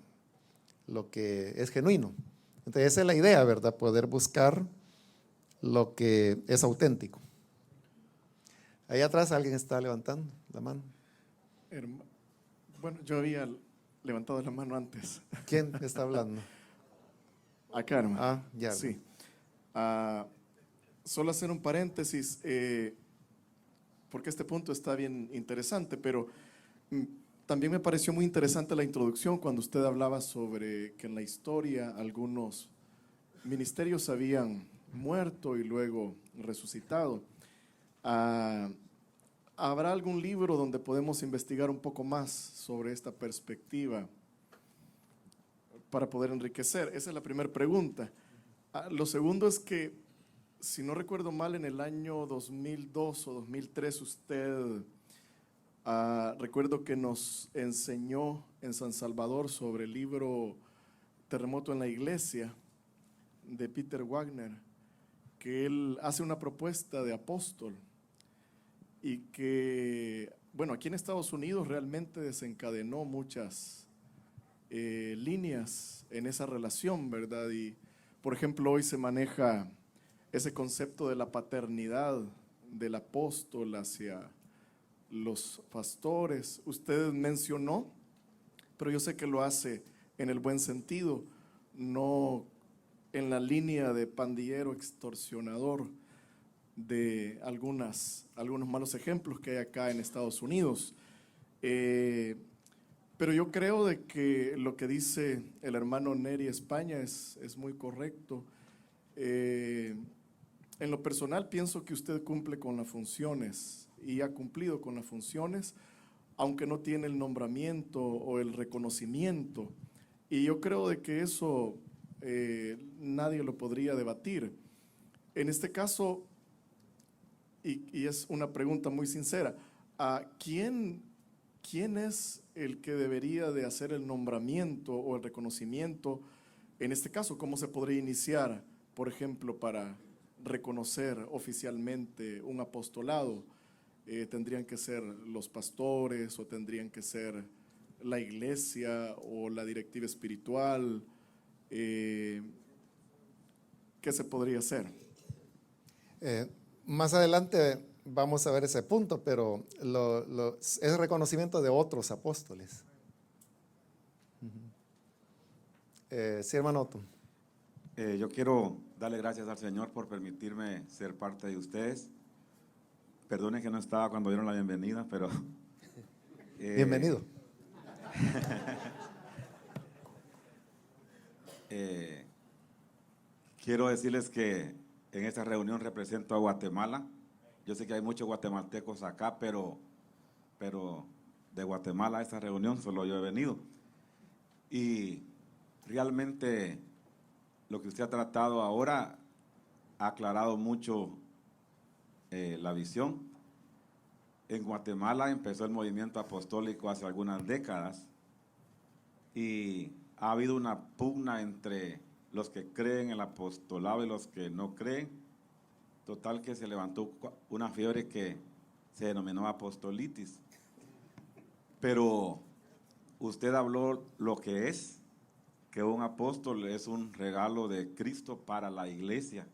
lo que es genuino. Entonces esa es la idea, ¿verdad? Poder buscar lo que es auténtico. Ahí atrás alguien está levantando la mano. Bueno, yo había levantado la mano antes. ¿Quién está hablando? Acá, hermano. Ah, ya. Sí. Solo hacer un paréntesis, porque este punto está bien interesante, pero también me pareció muy interesante la introducción cuando usted hablaba sobre que en la historia algunos ministerios habían muerto y luego resucitado. ¿Habrá algún libro donde podemos investigar un poco más sobre esta perspectiva para poder enriquecer? Esa es la primera pregunta. Lo segundo es que, si no recuerdo mal, en el año 2002 o 2003 usted, recuerdo que nos enseñó en San Salvador sobre el libro Terremoto en la Iglesia de Peter Wagner, que él hace una propuesta de apóstol y que, bueno, aquí en Estados Unidos realmente desencadenó muchas líneas en esa relación, ¿verdad? Y, por ejemplo, hoy se maneja ese concepto de la paternidad del apóstol hacia los pastores. Usted mencionó, pero yo sé que lo hace en el buen sentido, no en la línea de pandillero extorsionador de algunos malos ejemplos que hay acá en Estados Unidos. Pero yo creo de que lo que dice el hermano Neri España es muy correcto. En lo personal pienso que usted cumple con las funciones y ha cumplido con las funciones, aunque no tiene el nombramiento o el reconocimiento. Y yo creo de que eso nadie lo podría debatir. En este caso, y es una pregunta muy sincera, ¿quién es el que debería de hacer el nombramiento o el reconocimiento? En este caso, ¿cómo se podría iniciar, por ejemplo, para reconocer oficialmente un apostolado? ¿Tendrían que ser los pastores o tendrían que ser la iglesia o la directiva espiritual? ¿Qué se podría hacer? Más adelante vamos a ver ese punto, pero es reconocimiento de otros apóstoles. Sí, hermano Otto. Yo quiero darle gracias al Señor por permitirme ser parte de ustedes. Perdone que no estaba cuando dieron la bienvenida, pero… Bienvenido. Quiero decirles que en esta reunión represento a Guatemala. Yo sé que hay muchos guatemaltecos acá, pero de Guatemala a esta reunión solo yo he venido. Y realmente lo que usted ha tratado ahora ha aclarado mucho la visión. En Guatemala empezó el movimiento apostólico hace algunas décadas y ha habido una pugna entre los que creen en el apostolado y los que no creen. Total que se levantó una fiebre que se denominó apostolitis. Pero usted habló lo que es, que un apóstol es un regalo de Cristo para la iglesia.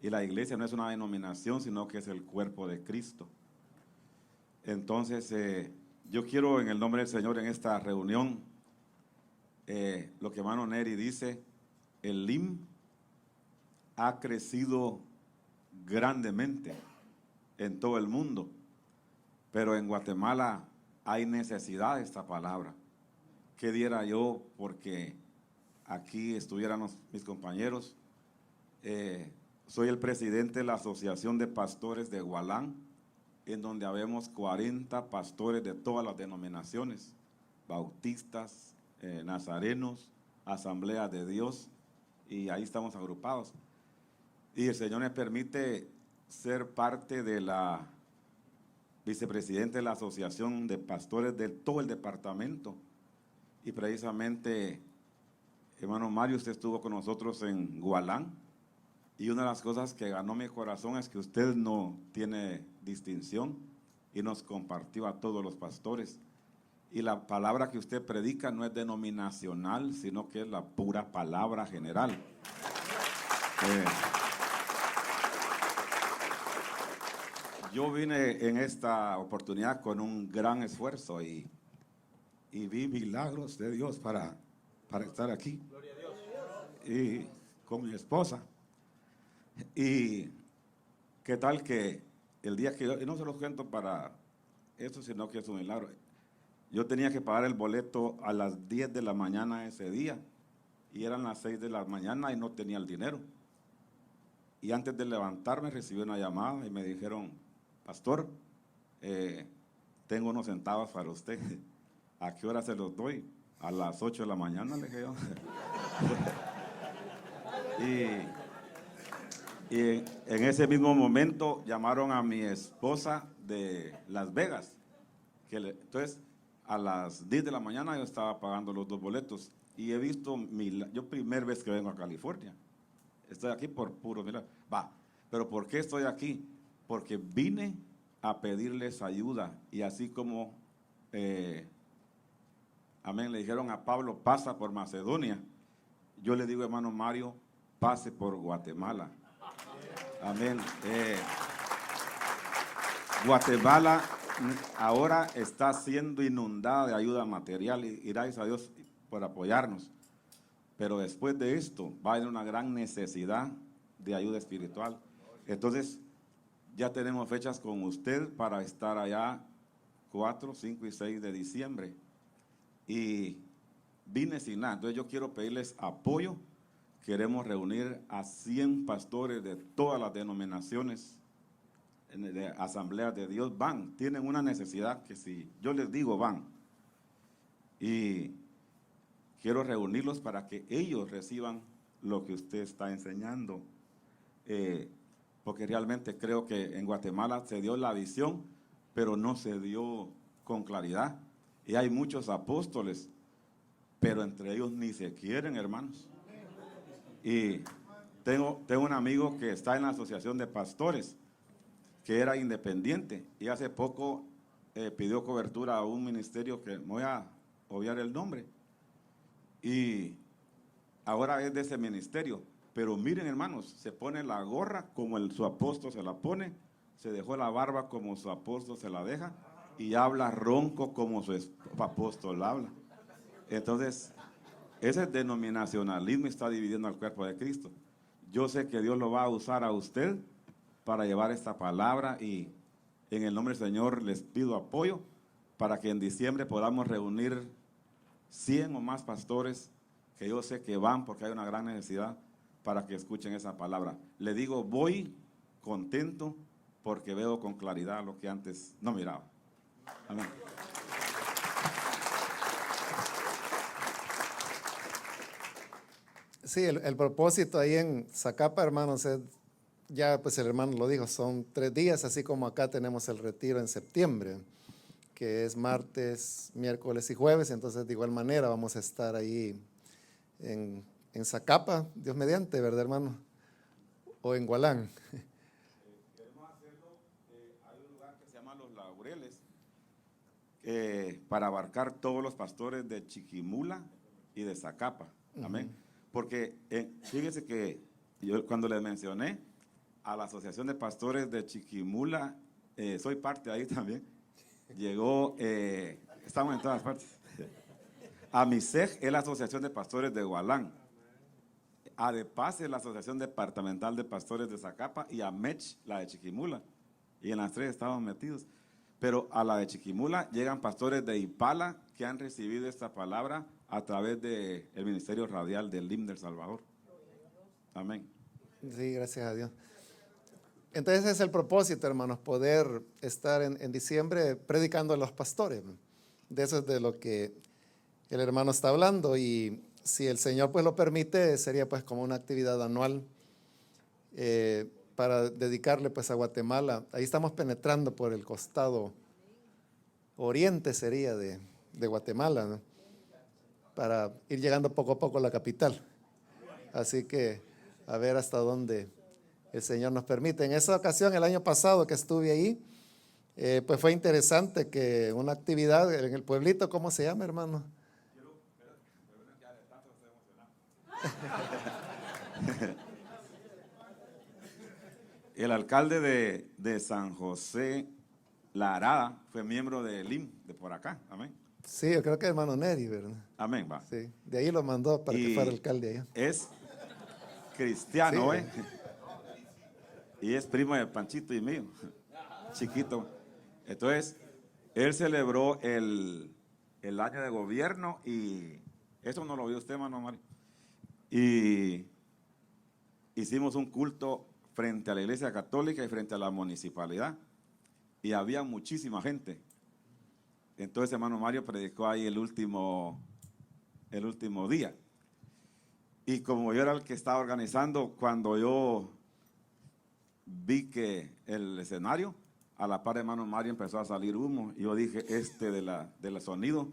Y la iglesia no es una denominación, sino que es el cuerpo de Cristo. Entonces, yo quiero en el nombre del Señor en esta reunión, lo que hermano Neri dice, el LIM ha crecido grandemente en todo el mundo, pero en Guatemala hay necesidad de esta palabra. ¿Qué diera yo porque aquí estuvieran mis compañeros? Soy el presidente de la Asociación de Pastores de Gualán, en donde habemos 40 pastores de todas las denominaciones, bautistas, nazarenos, Asamblea de Dios, y ahí estamos agrupados. Y el Señor me permite ser parte de la vicepresidente de la Asociación de Pastores de todo el departamento. Y precisamente, hermano Mario, usted estuvo con nosotros en Gualán. Y una de las cosas que ganó mi corazón es que usted no tiene distinción y nos compartió a todos los pastores. Y la palabra que usted predica no es denominacional, sino que es la pura palabra general. Yo vine en esta oportunidad con un gran esfuerzo y y vi milagros de Dios para estar aquí. Y con mi esposa. Y qué tal que el día que yo, y no se los cuento para eso, sino que es un milagro. Yo tenía que pagar el boleto a las 10 de la mañana ese día, y eran las 6 de la mañana y no tenía el dinero. Y antes de levantarme recibí una llamada y me dijeron: pastor, tengo unos centavos para usted. ¿A qué hora se los doy? A las 8 de la mañana, le dije yo. Y en ese mismo momento llamaron a mi esposa de Las Vegas. Entonces, a las 10 de la mañana yo estaba pagando los 2 boletos. Y he visto, yo primera vez que vengo a California. Estoy aquí por puro milagro. Pero ¿por qué estoy aquí? Porque vine a pedirles ayuda. Y así como, amén, le dijeron a Pablo: pasa por Macedonia. Yo le digo, hermano Mario, pase por Guatemala. Amén. Guatemala ahora está siendo inundada de ayuda material y gracias a Dios por apoyarnos. Pero después de esto va a haber una gran necesidad de ayuda espiritual. Entonces, ya tenemos fechas con usted para estar allá 4, 5 y 6 de diciembre. Y vine sin nada. Entonces yo quiero pedirles apoyo. Queremos reunir a 100 pastores de todas las denominaciones, de asambleas de Dios. Tienen una necesidad que si yo les digo, van. Y quiero reunirlos para que ellos reciban lo que usted está enseñando. Porque realmente creo que en Guatemala se dio la visión, pero no se dio con claridad. Y hay muchos apóstoles, pero entre ellos ni se quieren, hermanos. Y tengo un amigo que está en la asociación de pastores, que era independiente, y hace poco pidió cobertura a un ministerio que me voy a obviar el nombre, y ahora es de ese ministerio. Pero miren, hermanos, se pone la gorra como su apóstol se la pone, se dejó la barba como su apóstol se la deja, y habla ronco como su apóstol habla. Entonces, ese denominacionalismo está dividiendo al cuerpo de Cristo. Yo sé que Dios lo va a usar a usted para llevar esta palabra, y en el nombre del Señor les pido apoyo para que en diciembre podamos reunir 100 o más pastores, que yo sé que van porque hay una gran necesidad, para que escuchen esa palabra. Le digo, voy contento porque veo con claridad lo que antes no miraba. Amén. Sí, el propósito ahí en Zacapa, hermanos, ya pues el hermano lo dijo, son 3 días, así como acá tenemos el retiro en septiembre, que es martes, miércoles y jueves. Entonces, de igual manera vamos a estar ahí en Zacapa, Dios mediante, ¿verdad, hermano? O en Gualán. Queremos hacerlo, hay un lugar que se llama Los Laureles, para abarcar todos los pastores de Chiquimula y de Zacapa. Amén. Porque fíjese que yo cuando les mencioné a la Asociación de Pastores de Chiquimula, soy parte de ahí también, llegó, estamos en todas partes. AMISEG es la Asociación de Pastores de Gualán, ADEPAS es la Asociación Departamental de Pastores de Zacapa, y AMECH la de Chiquimula, y en las 3 estamos metidos. Pero a la de Chiquimula llegan pastores de Ipala que han recibido esta palabra a través del Ministerio Radial del LIM del Salvador. Amén. Sí, gracias a Dios. Entonces ese es el propósito, hermanos, poder estar en diciembre predicando a los pastores. De eso es de lo que el hermano está hablando, y si el Señor pues lo permite, sería pues como una actividad anual para dedicarle pues a Guatemala. Ahí estamos penetrando por el costado oriente, sería de Guatemala, ¿no? Para ir llegando poco a poco a la capital. Así que a ver hasta dónde el Señor nos permite. En esa ocasión, el año pasado que estuve ahí, pues fue interesante que una actividad en el pueblito, ¿cómo se llama, hermano? El alcalde de San José, La Arada, fue miembro del LIM de por acá. Amén. Sí, yo creo que hermano Neri, ¿verdad? Amén, va. Sí, de ahí lo mandó para que Y fuera alcalde allá. es cristiano, Sí. ¿eh? Y es primo de Panchito y mío, chiquito. Entonces, él celebró el año de gobierno y eso no lo vio usted, hermano Mario. Y hicimos un culto frente a la iglesia católica y frente a la municipalidad. Y había muchísima gente. Entonces, hermano Mario predicó ahí el último día. Y como yo era el que estaba organizando, cuando yo vi que el escenario, a la par de hermano Mario empezó a salir humo. Y yo dije, del sonido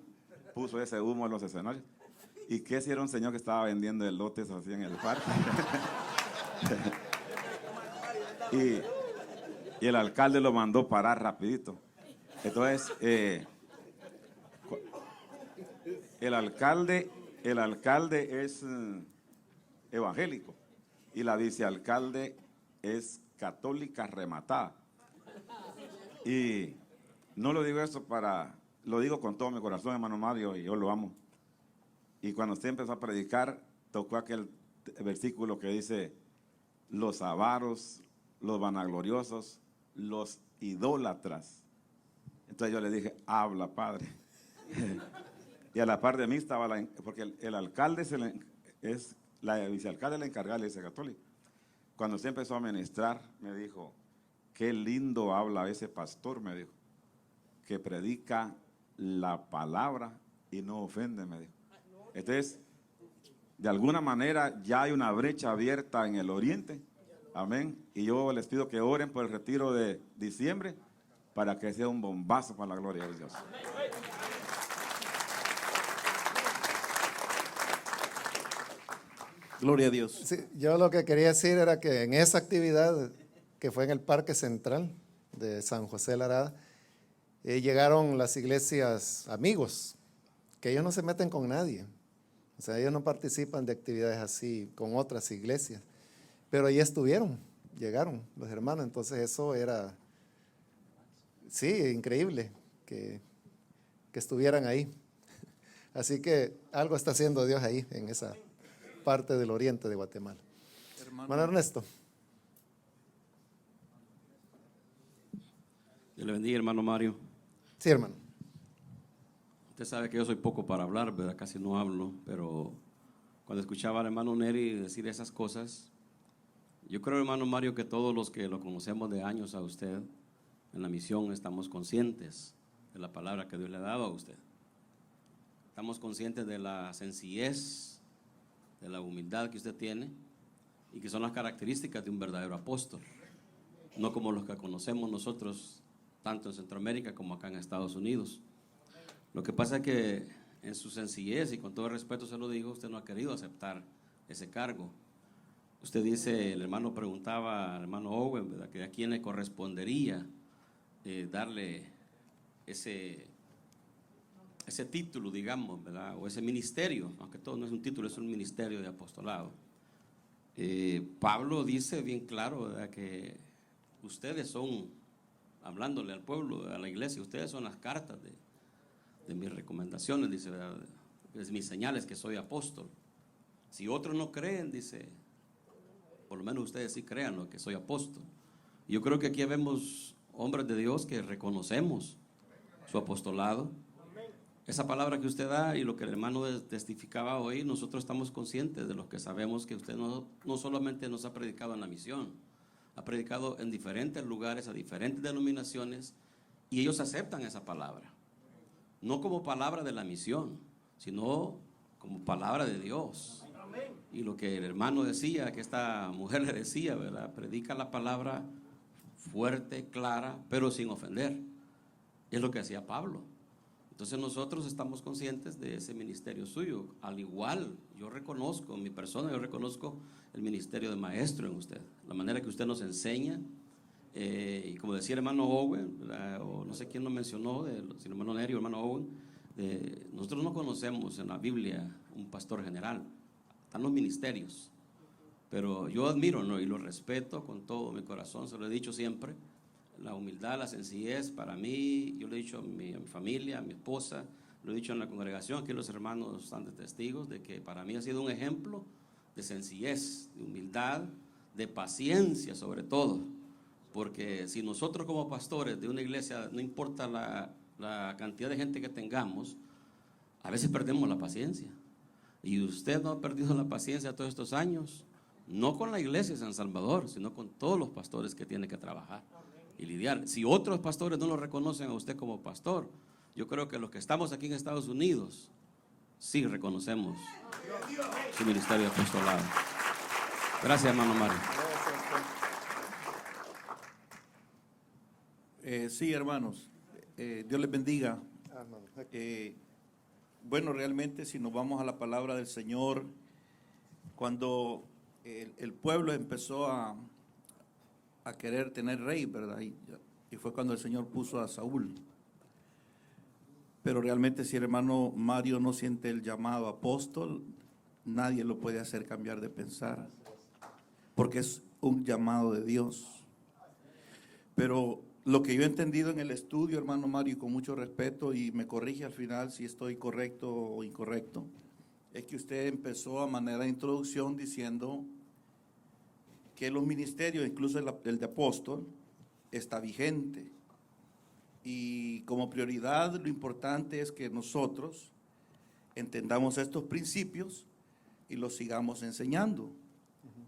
puso ese humo en los escenarios. ¿Y qué si era un señor que estaba vendiendo elotes así en el parque? y el alcalde lo mandó parar rapidito. Entonces, el alcalde es evangélico y la vicealcalde es católica rematada. Y no lo digo eso lo digo con todo mi corazón, hermano Mario, y yo lo amo. Y cuando usted empezó a predicar, tocó aquel versículo que dice, los avaros, los vanagloriosos, los idólatras. Entonces yo le dije, habla, Padre. Y a la par de mí estaba, porque el alcalde es la vicealcalde, la encargada de la iglesia católica. Cuando usted empezó a ministrar, me dijo, qué lindo habla ese pastor, me dijo, que predica la palabra y no ofende, me dijo. Entonces, de alguna manera ya hay una brecha abierta en el oriente, amén, y yo les pido que oren por el retiro de diciembre para que sea un bombazo para la gloria de Dios. Gloria a Dios. Sí, yo lo que quería decir era que en esa actividad que fue en el Parque Central de San José de la Arada, llegaron las iglesias amigos, que ellos no se meten con nadie. O sea, ellos no participan de actividades así con otras iglesias. Pero ahí estuvieron, llegaron los hermanos. Entonces eso era, sí, increíble que estuvieran ahí. Así que algo está haciendo Dios ahí, en esa parte del oriente de Guatemala. Hermano Ernesto. Dios le bendiga, hermano Mario. Sí, hermano. Usted sabe que yo soy poco para hablar, ¿verdad? Casi no hablo, pero cuando escuchaba al hermano Neri decir esas cosas, yo creo, hermano Mario, que todos los que lo conocemos de años a usted, en la misión estamos conscientes de la palabra que Dios le ha dado a usted. Estamos conscientes de la sencillez, de la humildad que usted tiene y que son las características de un verdadero apóstol, no como los que conocemos nosotros, tanto en Centroamérica como acá en Estados Unidos. Lo que pasa es que en su sencillez, y con todo respeto se lo digo, usted no ha querido aceptar ese cargo. Usted dice, el hermano preguntaba al hermano Owen, ¿verdad?, que a quién le correspondería darle ese título, digamos, ¿verdad?, o ese ministerio, aunque todo no es un título, es un ministerio de apostolado. Pablo dice bien claro, ¿verdad?, que ustedes son, hablándole al pueblo, a la iglesia, ustedes son las cartas de mis recomendaciones, dice, ¿verdad?, es mis señales que soy apóstol. Si otros no creen, dice, por lo menos ustedes sí créanlo, que soy apóstol. Yo creo que aquí vemos hombres de Dios que reconocemos su apostolado. Esa palabra que usted da y lo que el hermano testificaba hoy, nosotros estamos conscientes de lo que sabemos, que usted no solamente nos ha predicado en la misión, ha predicado en diferentes lugares, a diferentes denominaciones, y ellos aceptan esa palabra. No como palabra de la misión, sino como palabra de Dios. Y lo que el hermano decía, que esta mujer le decía, ¿verdad?, predica la palabra fuerte, clara, pero sin ofender. Es lo que hacía Pablo. Entonces nosotros estamos conscientes de ese ministerio suyo. Al igual, yo reconozco, en mi persona, yo reconozco el ministerio de maestro en usted. La manera que usted nos enseña, y como decía el hermano Owen, o no sé quién lo mencionó, si el hermano Neri o el hermano Owen, nosotros no conocemos en la Biblia un pastor general. Están los ministerios. Pero yo admiro, ¿no?, y lo respeto con todo mi corazón, se lo he dicho siempre. La humildad, la sencillez, para mí, yo le he dicho a mi familia, a mi esposa, lo he dicho en la congregación, aquí los hermanos están de testigos de que para mí ha sido un ejemplo de sencillez, de humildad, de paciencia sobre todo, porque si nosotros como pastores de una iglesia, no importa la cantidad de gente que tengamos, a veces perdemos la paciencia. Y usted no ha perdido la paciencia todos estos años, no con la iglesia de San Salvador, sino con todos los pastores que tiene que trabajar y lidiar. Si otros pastores no lo reconocen a usted como pastor, yo creo que los que estamos aquí en Estados Unidos sí reconocemos su ministerio de apostolado. Gracias, hermano Mario. Sí, hermanos, Dios les bendiga. Bueno, realmente si nos vamos a la palabra del Señor, cuando el pueblo empezó a querer tener rey, ¿verdad? Y fue cuando el Señor puso a Saúl. Pero realmente si el hermano Mario no siente el llamado apóstol, nadie lo puede hacer cambiar de pensar, porque es un llamado de Dios. Pero lo que yo he entendido en el estudio, hermano Mario, y con mucho respeto, y me corrige al final si estoy correcto o incorrecto, es que usted empezó a manera de introducción diciendo que los ministerios, incluso el de apóstol, está vigente. Y como prioridad lo importante es que nosotros entendamos estos principios y los sigamos enseñando,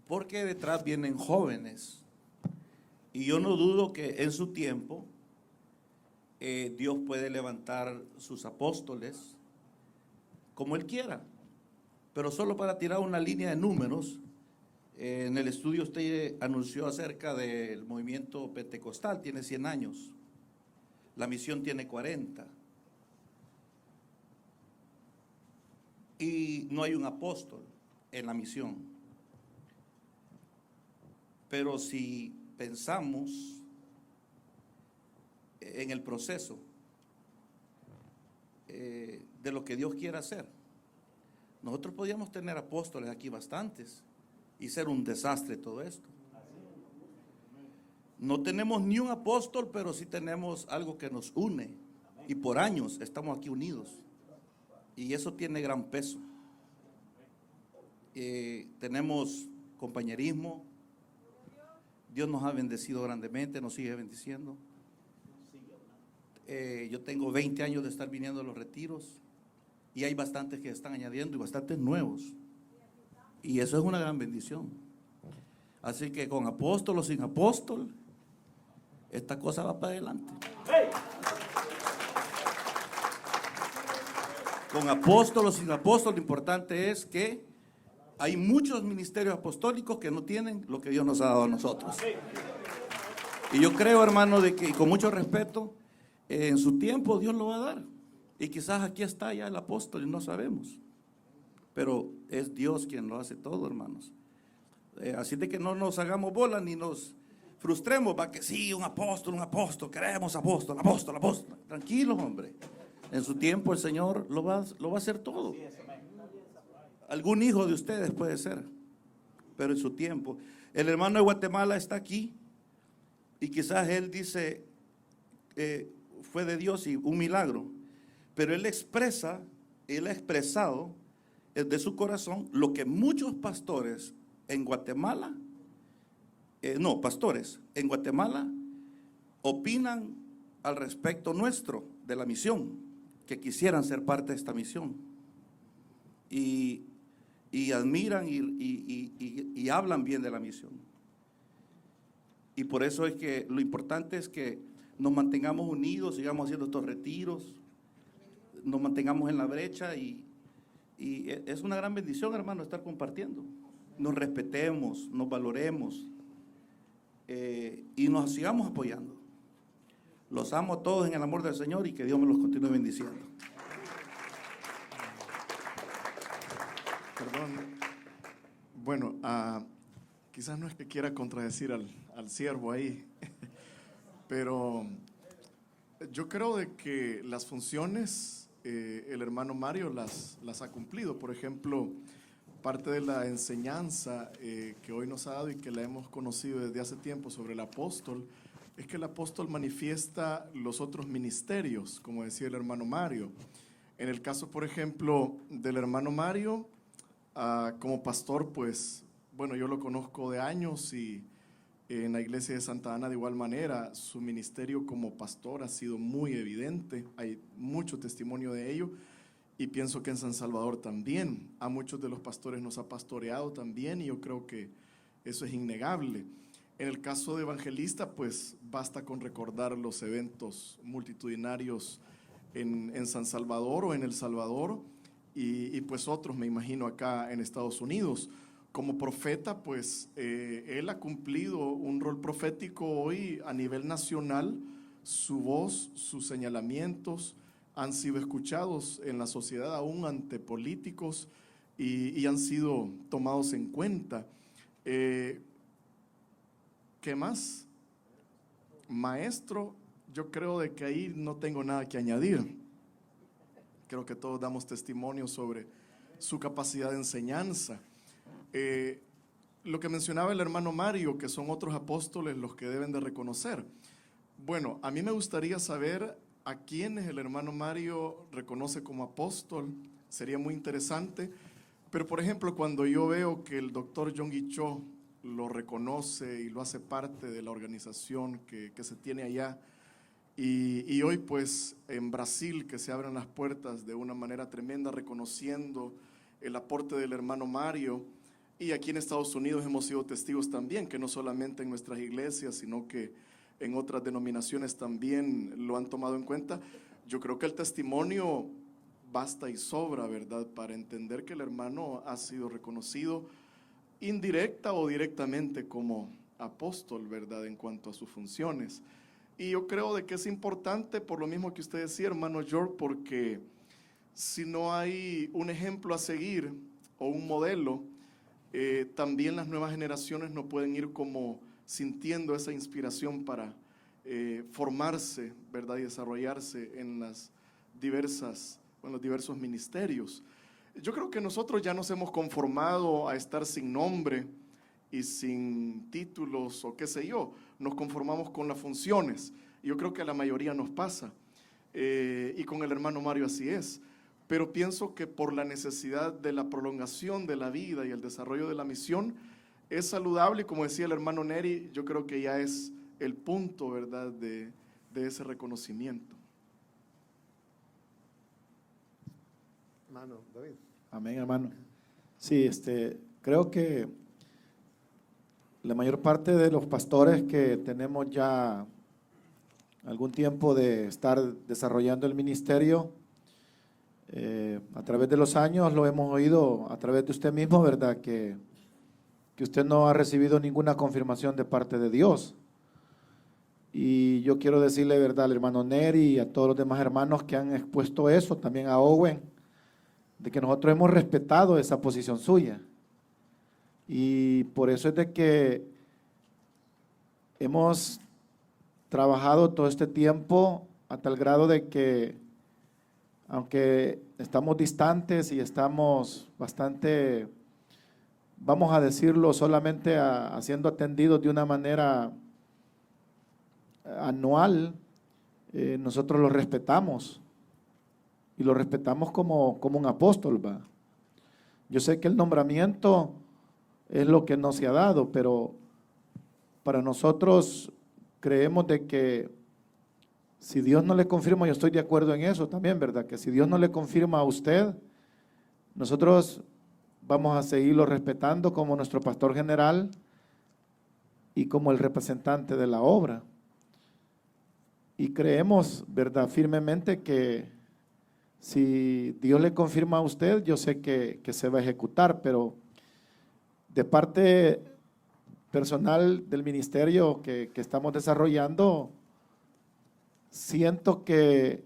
porque detrás vienen jóvenes. Y yo no dudo que en su tiempo Dios puede levantar sus apóstoles como Él quiera. Pero solo para tirar una línea de números, en el estudio usted anunció acerca del movimiento pentecostal, tiene 100 años. La misión tiene 40. Y no hay un apóstol en la misión. Pero si pensamos en el proceso de lo que Dios quiere hacer, nosotros podríamos tener apóstoles aquí bastantes y ser un desastre todo esto. No tenemos ni un apóstol, pero sí tenemos algo que nos une y por años estamos aquí unidos y eso tiene gran peso. Tenemos compañerismo. Dios nos ha bendecido grandemente, nos sigue bendiciendo. Yo tengo 20 años de estar viniendo a los retiros y hay bastantes que están añadiendo y bastantes nuevos. Y eso es una gran bendición. Así que con apóstol o sin apóstol, esta cosa va para adelante. Con apóstol o sin apóstol, lo importante es que hay muchos ministerios apostólicos que no tienen lo que Dios nos ha dado a nosotros. Y yo creo, hermano, de que, y con mucho respeto, en su tiempo Dios lo va a dar. Y quizás aquí está ya el apóstol y no sabemos. Pero es Dios quien lo hace todo, hermanos. Así de que no nos hagamos bola ni nos frustremos, va que sí, un apóstol, queremos apóstol. Tranquilos, hombre. En su tiempo el Señor lo va a hacer todo. Algún hijo de ustedes puede ser, pero en su tiempo. El hermano de Guatemala está aquí y quizás él dice, fue de Dios y un milagro, pero él ha expresado de su corazón lo que muchos pastores en Guatemala, pastores en Guatemala opinan al respecto nuestro de la misión, que quisieran ser parte de esta misión. Y admiran y hablan bien de la misión. Y por eso es que lo importante es que nos mantengamos unidos, sigamos haciendo estos retiros, nos mantengamos en la brecha y es una gran bendición, hermano, estar compartiendo. Nos respetemos, nos valoremos y nos sigamos apoyando. Los amo a todos en el amor del Señor y que Dios me los continúe bendiciendo. Perdón. Bueno, quizás no es que quiera contradecir al siervo ahí, pero yo creo de que las funciones el hermano Mario las ha cumplido. Por ejemplo, parte de la enseñanza que hoy nos ha dado y que la hemos conocido desde hace tiempo sobre el apóstol, es que el apóstol manifiesta los otros ministerios, como decía el hermano Mario. En el caso, por ejemplo, del hermano Mario, como pastor, pues, bueno, yo lo conozco de años y en la iglesia de Santa Ana de igual manera, su ministerio como pastor ha sido muy evidente, hay mucho testimonio de ello y pienso que en San Salvador también, a muchos de los pastores nos ha pastoreado también y yo creo que eso es innegable. En el caso de evangelista, pues basta con recordar los eventos multitudinarios en San Salvador o en El Salvador y pues otros, me imagino, acá en Estados Unidos. Como profeta, pues él ha cumplido un rol profético hoy a nivel nacional. Su voz, sus señalamientos han sido escuchados en la sociedad aún ante políticos y han sido tomados en cuenta. ¿Qué más? Maestro, yo creo de que ahí no tengo nada que añadir. Creo que todos damos testimonio sobre su capacidad de enseñanza. Lo que mencionaba el hermano Mario, que son otros apóstoles los que deben de reconocer. Bueno, a mí me gustaría saber a quiénes el hermano Mario reconoce como apóstol, sería muy interesante. Pero por ejemplo, cuando yo veo que el doctor Yonggi Cho lo reconoce y lo hace parte de la organización que se tiene allá, y hoy pues en Brasil que se abren las puertas de una manera tremenda reconociendo el aporte del hermano Mario, y aquí en Estados Unidos hemos sido testigos también, que no solamente en nuestras iglesias, sino que en otras denominaciones también lo han tomado en cuenta. Yo creo que el testimonio basta y sobra, ¿verdad?, para entender que el hermano ha sido reconocido indirecta o directamente como apóstol, ¿verdad?, en cuanto a sus funciones. Y yo creo de que es importante, por lo mismo que usted decía, hermano George, porque si no hay un ejemplo a seguir o un modelo, también las nuevas generaciones no pueden ir como sintiendo esa inspiración para formarse, ¿verdad?, y desarrollarse en los diversos ministerios. Yo creo que nosotros ya nos hemos conformado a estar sin nombre y sin títulos o qué sé yo, nos conformamos con las funciones. Y yo creo que a la mayoría nos pasa, y con el hermano Mario así es. Pero pienso que por la necesidad de la prolongación de la vida y el desarrollo de la misión, es saludable, y como decía el hermano Neri, yo creo que ya es el punto, ¿verdad?, de ese reconocimiento. Hermano David. Amén, hermano. Sí, creo que la mayor parte de los pastores que tenemos ya algún tiempo de estar desarrollando el ministerio, a través de los años lo hemos oído a través de usted mismo, ¿verdad?, que usted no ha recibido ninguna confirmación de parte de Dios. Y yo quiero decirle, ¿verdad?, al hermano Neri y a todos los demás hermanos que han expuesto eso, también a Owen, de que nosotros hemos respetado esa posición suya. Y por eso es de que hemos trabajado todo este tiempo a tal grado de que, aunque estamos distantes y estamos bastante, vamos a decirlo, solamente siendo atendidos de una manera anual, nosotros lo respetamos. Y lo respetamos como un apóstol, ¿va? Yo sé que el nombramiento es lo que no se ha dado, pero para nosotros creemos de que si Dios no le confirma, yo estoy de acuerdo en eso también, ¿verdad?, que si Dios no le confirma a usted, nosotros vamos a seguirlo respetando como nuestro pastor general y como el representante de la obra. Y creemos, ¿verdad?, firmemente que si Dios le confirma a usted, yo sé que se va a ejecutar, pero de parte personal del ministerio que estamos desarrollando, siento que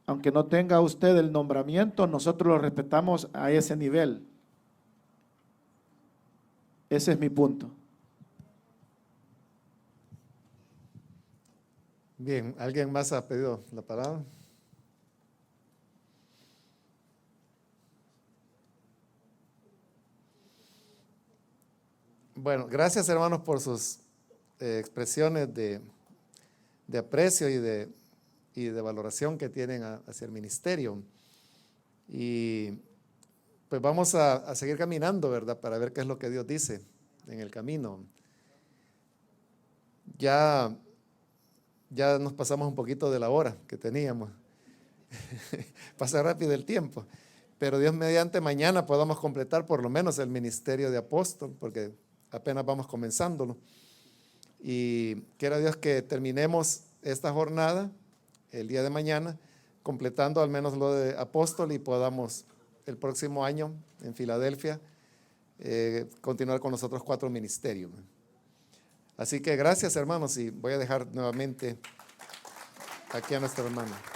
aunque no tenga usted el nombramiento, nosotros lo respetamos a ese nivel. Ese es mi punto. Bien, ¿alguien más ha pedido la palabra? Bueno, gracias hermanos por sus expresiones de aprecio y de y de valoración que tienen hacia el ministerio. Y pues vamos a seguir caminando, ¿verdad? Para ver qué es lo que Dios dice en el camino. Ya nos pasamos un poquito de la hora que teníamos. Pasa rápido el tiempo. Pero Dios mediante, mañana podamos completar por lo menos el ministerio de apóstol, porque apenas vamos comenzándolo. Y quiera Dios que terminemos esta jornada el día de mañana, completando al menos lo de apóstol, y podamos el próximo año en Filadelfia continuar con los otros 4 ministerios. Así que gracias, hermanos, y voy a dejar nuevamente aquí a nuestro hermano.